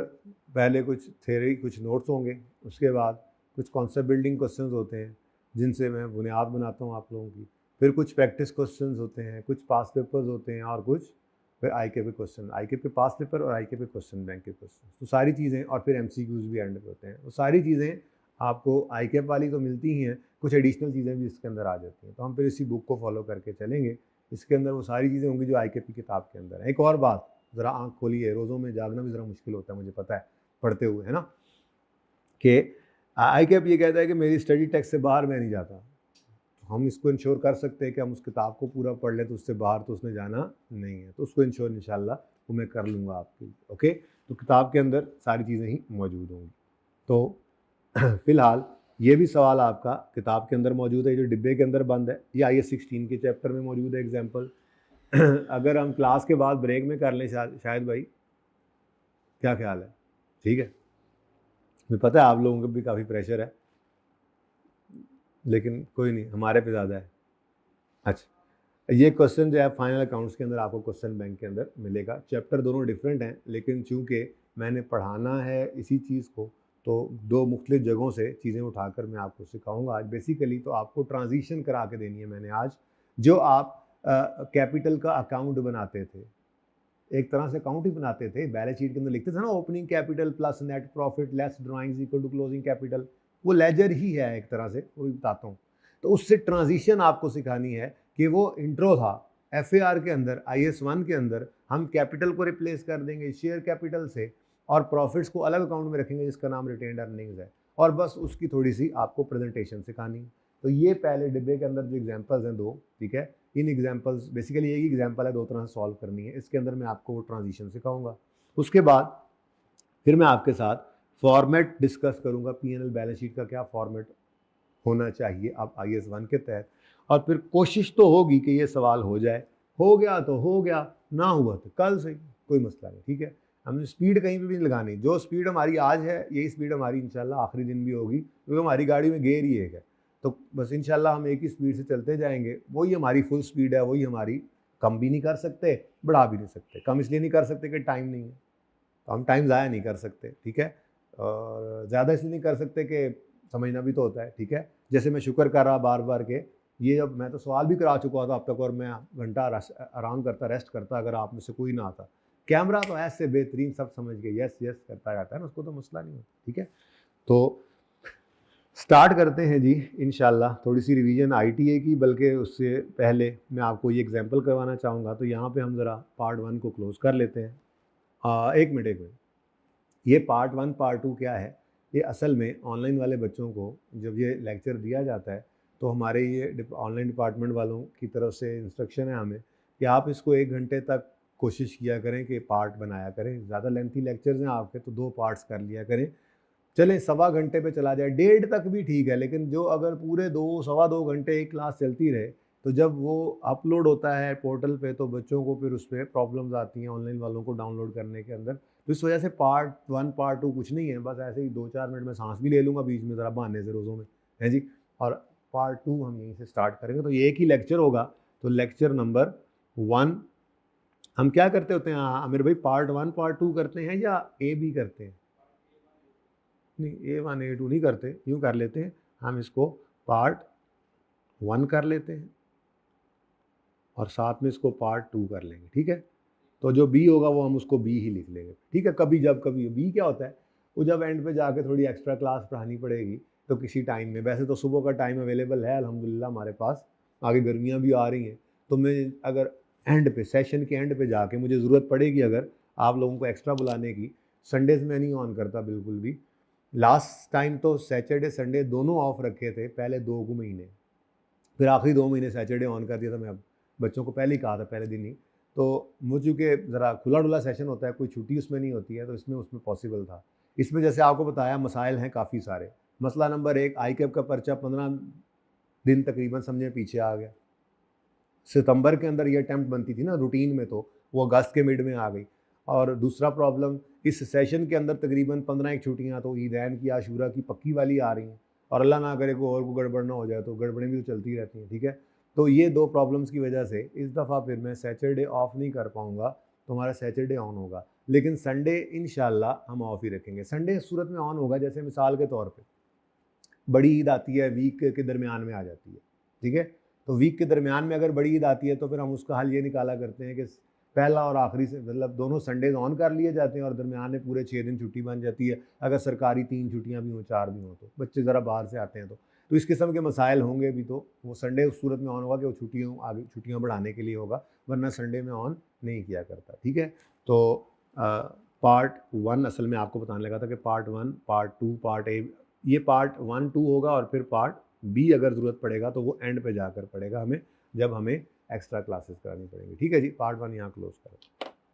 पहले कुछ थ्योरी, कुछ नोट्स होंगे, उसके बाद कुछ कॉन्सेप्ट बिल्डिंग क्वेश्चंस होते हैं जिनसे मैं बुनियाद बनाता हूँ आप लोगों की, फिर कुछ प्रैक्टिस क्वेश्चंस होते हैं, कुछ पास पेपर्स होते हैं, और कुछ फिर ICAP क्वेश्चन, ICAP पास पेपर और ICAP क्वेश्चन बैंक के क्वेश्चन, तो सारी चीज़ें, और फिर MCQs भी एंड पे होते हैं। तो सारी चीज़ें आपको ICAP वाली तो मिलती ही हैं, कुछ एडिशनल चीज़ें भी इसके अंदर आ जाती हैं, तो हम फिर इसी बुक को फॉलो करके चलेंगे। इसके अंदर वो सारी चीज़ें होंगी जो ICAP की किताब के अंदर है। एक और बात, ज़रा आँख खोलिए, रोज़ों में जागना भी ज़रा मुश्किल होता है, मुझे पता है पढ़ते हुए, है ना, कि ICAP ये कहता है कि मेरी स्टडी टेक्स्ट से बाहर मैं नहीं जाता। तो हम इसको इंश्योर कर सकते हैं कि हम उस किताब को पूरा पढ़ लें, तो उससे बाहर तो उसने जाना नहीं है, तो उसको इंश्योर इंशाल्लाह वो मैं कर लूँगा आपके लिए। ओके, तो किताब के अंदर सारी चीज़ें ही मौजूद होंगी। तो फ़िलहाल ये भी सवाल आपका किताब के अंदर मौजूद है, जो डिब्बे के अंदर बंद है, ये IS 16 के चैप्टर में मौजूद है एग्जाम्पल। अगर हम क्लास के बाद ब्रेक में कर लें शायद भाई, क्या ख्याल है? ठीक है, मुझे पता है आप लोगों को भी काफ़ी प्रेशर है, लेकिन कोई नहीं, हमारे पे ज़्यादा है। अच्छा, ये क्वेश्चन जो है फाइनल अकाउंट्स के अंदर आपको क्वेश्चन बैंक के अंदर मिलेगा। चैप्टर दोनों डिफरेंट हैं, लेकिन चूंकि मैंने पढ़ाना है इसी चीज़ को, तो दो मुख्तलिफ जगहों से चीज़ें उठाकर मैं आपको सिखाऊंगा आज। बेसिकली तो आपको ट्रांजिशन करा के देनी है मैंने आज। जो आप कैपिटल का अकाउंट बनाते थे, एक तरह से अकाउंट ही बनाते थे, बैलेंस शीट के अंदर लिखते थे ना, opening capital plus net profit less drawings equal to closing capital, वो लेजर ही है एक तरह से, वो भी बताता हूँ। तो उससे ट्रांजिशन आपको सिखानी है कि वो इंट्रो था FAR के अंदर, IS 1 के अंदर हम कैपिटल को रिप्लेस कर देंगे शेयर कैपिटल से, और प्रॉफिट्स को अलग अकाउंट में रखेंगे जिसका नाम रिटेन्ड अर्निंग्स है, और बस उसकी थोड़ी सी आपको प्रेजेंटेशन सिखानी है। तो ये पहले डिब्बे के अंदर जो एग्जाम्पल्स हैं दो, ठीक है, इन एग्जाम्पल्स, बेसिकली एक ही एग्जाम्पल है, दो तरह से सॉल्व करनी है, इसके अंदर मैं आपको वो ट्रांजिशन सिखाऊंगा। उसके बाद फिर मैं आपके साथ फॉर्मेट डिस्कस करूंगा, P&L बैलेंस शीट का क्या फॉर्मेट होना चाहिए अब IS 1 के तहत, और फिर कोशिश तो होगी कि ये सवाल हो जाए, हो गया तो हो गया, ना हुआ तो कल से, कोई मसला नहीं, ठीक है। हमने स्पीड कहीं पे भी नहीं लगानी, जो स्पीड हमारी आज है यही स्पीड हमारी इंशाल्लाह आखिरी दिन भी होगी, क्योंकि हमारी गाड़ी में गेयर ही एक है, तो बस इंशाल्लाह हम एक ही स्पीड से चलते जाएंगे, वही हमारी फुल स्पीड है, वही हमारी, कम भी नहीं कर सकते, बढ़ा भी नहीं सकते। कम इसलिए नहीं कर सकते कि टाइम नहीं है, तो हम टाइम ज़ाया नहीं कर सकते, ठीक है, और ज़्यादा इसलिए नहीं कर सकते कि समझना भी तो होता है, ठीक है। जैसे मैं शुक्र कर रहा बार बार के, ये जब मैं तो सवाल भी करा चुका था अब तक, और मैं घंटा आराम करता, रेस्ट करता, अगर आप में से कोई ना आता। कैमरा तो ऐसे बेहतरीन सब समझ के यस यस करता रहता है ना, उसको तो मसला नहीं होता, ठीक है। तो स्टार्ट करते हैं जी इंशाल्लाह। थोड़ी सी रिवीजन ITA की, बल्कि उससे पहले मैं आपको ये एग्जांपल करवाना चाहूँगा। तो यहाँ पे हम ज़रा पार्ट 1 को क्लोज़ कर लेते हैं। एक मिनट, ये पार्ट 1 पार्ट 2 क्या है, ये असल में ऑनलाइन वाले बच्चों को जब ये लेक्चर दिया जाता है, तो हमारे ये ऑनलाइन डिपार्टमेंट वालों की तरफ से इंस्ट्रक्शन है हमें कि आप इसको 1 घंटे तक कोशिश किया करें कि पार्ट बनाया करें। ज़्यादा लेंथी लेक्चर्स हैं आपके, तो 2 पार्ट्स कर लिया करें। चलें सवा घंटे पे चला जाए, 1.5 तक भी ठीक है, लेकिन जो अगर पूरे 2 सवा 2 घंटे एक क्लास चलती रहे, तो जब वो अपलोड होता है पोर्टल पे, तो बच्चों को फिर उस पर प्रॉब्लम्स आती हैं ऑनलाइन वालों को डाउनलोड करने के अंदर। तो इस वजह से पार्ट 1 पार्ट 2 कुछ नहीं है, बस ऐसे ही 2-4 मिनट में सांस भी ले लूँगा बीच में ज़रा बहाने से रोज़ों में, है जी। और पार्ट 2 हम यहीं से स्टार्ट करेंगे। तो ये एक ही लेक्चर होगा, तो लेक्चर नंबर 1 हम क्या करते होते हैं आमिर भाई, पार्ट 1 पार्ट 2 करते हैं या ए बी करते हैं? नहीं, A1 A2 नहीं करते, यूँ कर लेते हैं, हम इसको पार्ट 1 कर लेते हैं और साथ में इसको पार्ट 2 कर लेंगे, ठीक है? तो जो बी होगा वो हम उसको बी ही लिख लेंगे, ठीक है? कभी बी क्या होता है, वो जब एंड पे जाके थोड़ी एक्स्ट्रा क्लास पढ़ानी पड़ेगी तो किसी टाइम में, वैसे तो सुबह का टाइम अवेलेबल है अल्हम्दुलिल्लाह हमारे पास, आगे गर्मियाँ भी आ रही हैं, तो मैं अगर एंड पे, सेशन के एंड पे जाके मुझे ज़रूरत पड़ेगी अगर आप लोगों को एक्स्ट्रा बुलाने की, संडेज़ में नहीं ऑन करता बिल्कुल भी। लास्ट टाइम तो सैटरडे संडे दोनों ऑफ रखे थे पहले 2 महीने, फिर आखिरी 2 महीने सैटरडे ऑन कर दिया था। मैं अब बच्चों को पहले ही कहा था, पहले दिन ही। तो मुझ चूँकि ज़रा खुला-डुला सेशन होता है, कोई छुट्टी उसमें नहीं होती है, तो उसमें पॉसिबल था। इसमें जैसे आपको बताया मसाइल हैं काफ़ी सारे। मसला नंबर 1, आईकैप का पर्चा 15 दिन तकरीबन समझें पीछे आ गया। सितंबर के अंदर ये अटेम्प्ट बनती थी ना रूटीन में, तो वो अगस्त के मिड में आ गई। और दूसरा प्रॉब्लम, इस सेशन के अंदर तकरीबन 15 एक छुट्टियाँ तो ईदैन की, आशूरा की पक्की वाली आ रही हैं, और अल्लाह ना करे कोई और को गड़बड़ ना हो जाए, तो गड़बड़ें भी तो चलती रहती हैं, ठीक है? तो ये 2 प्रॉब्लम्स की वजह से इस दफ़ा फिर मैं सैटरडे ऑफ नहीं कर पाऊँगा, तो हमारा सैटरडे ऑन होगा। लेकिन संडे इंशाल्लाह हम ऑफ ही रखेंगे। संडे इस सूरत में ऑन होगा जैसे मिसाल के तौर पे बड़ी ईद आती है, वीक के दरमियान में आ जाती है, ठीक है? तो वीक के दरमियान में अगर बड़ी ईद आती है तो फिर हम उसका हल ये निकाला करते हैं कि पहला और आखिरी से मतलब दोनों संडेज़ ऑन कर लिए जाते हैं और दरमियान में पूरे 6 दिन छुट्टी बन जाती है। अगर सरकारी 3 छुट्टियाँ भी हों, 4 भी हों, तो बच्चे ज़रा बाहर से आते हैं तो इस किस्म के मसाइल होंगे भी, तो वो संडे उस सूरत में ऑन होगा कि वो छुट्टियाँ बढ़ाने के लिए होगा, वरना संडे में ऑन नहीं किया करता, ठीक है? तो पार्ट 1 असल में आपको बताने लगा था कि पार्ट 1, पार्ट 2, पार्ट ए, ये पार्ट 1, 2 होगा, और फिर पार्ट बी अगर ज़रूरत पड़ेगा तो वो एंड पे जाकर पड़ेगा हमें, जब हमें एक्स्ट्रा क्लासेस करानी पड़ेंगी, ठीक है जी? पार्ट 1 यहाँ क्लोज़ करें।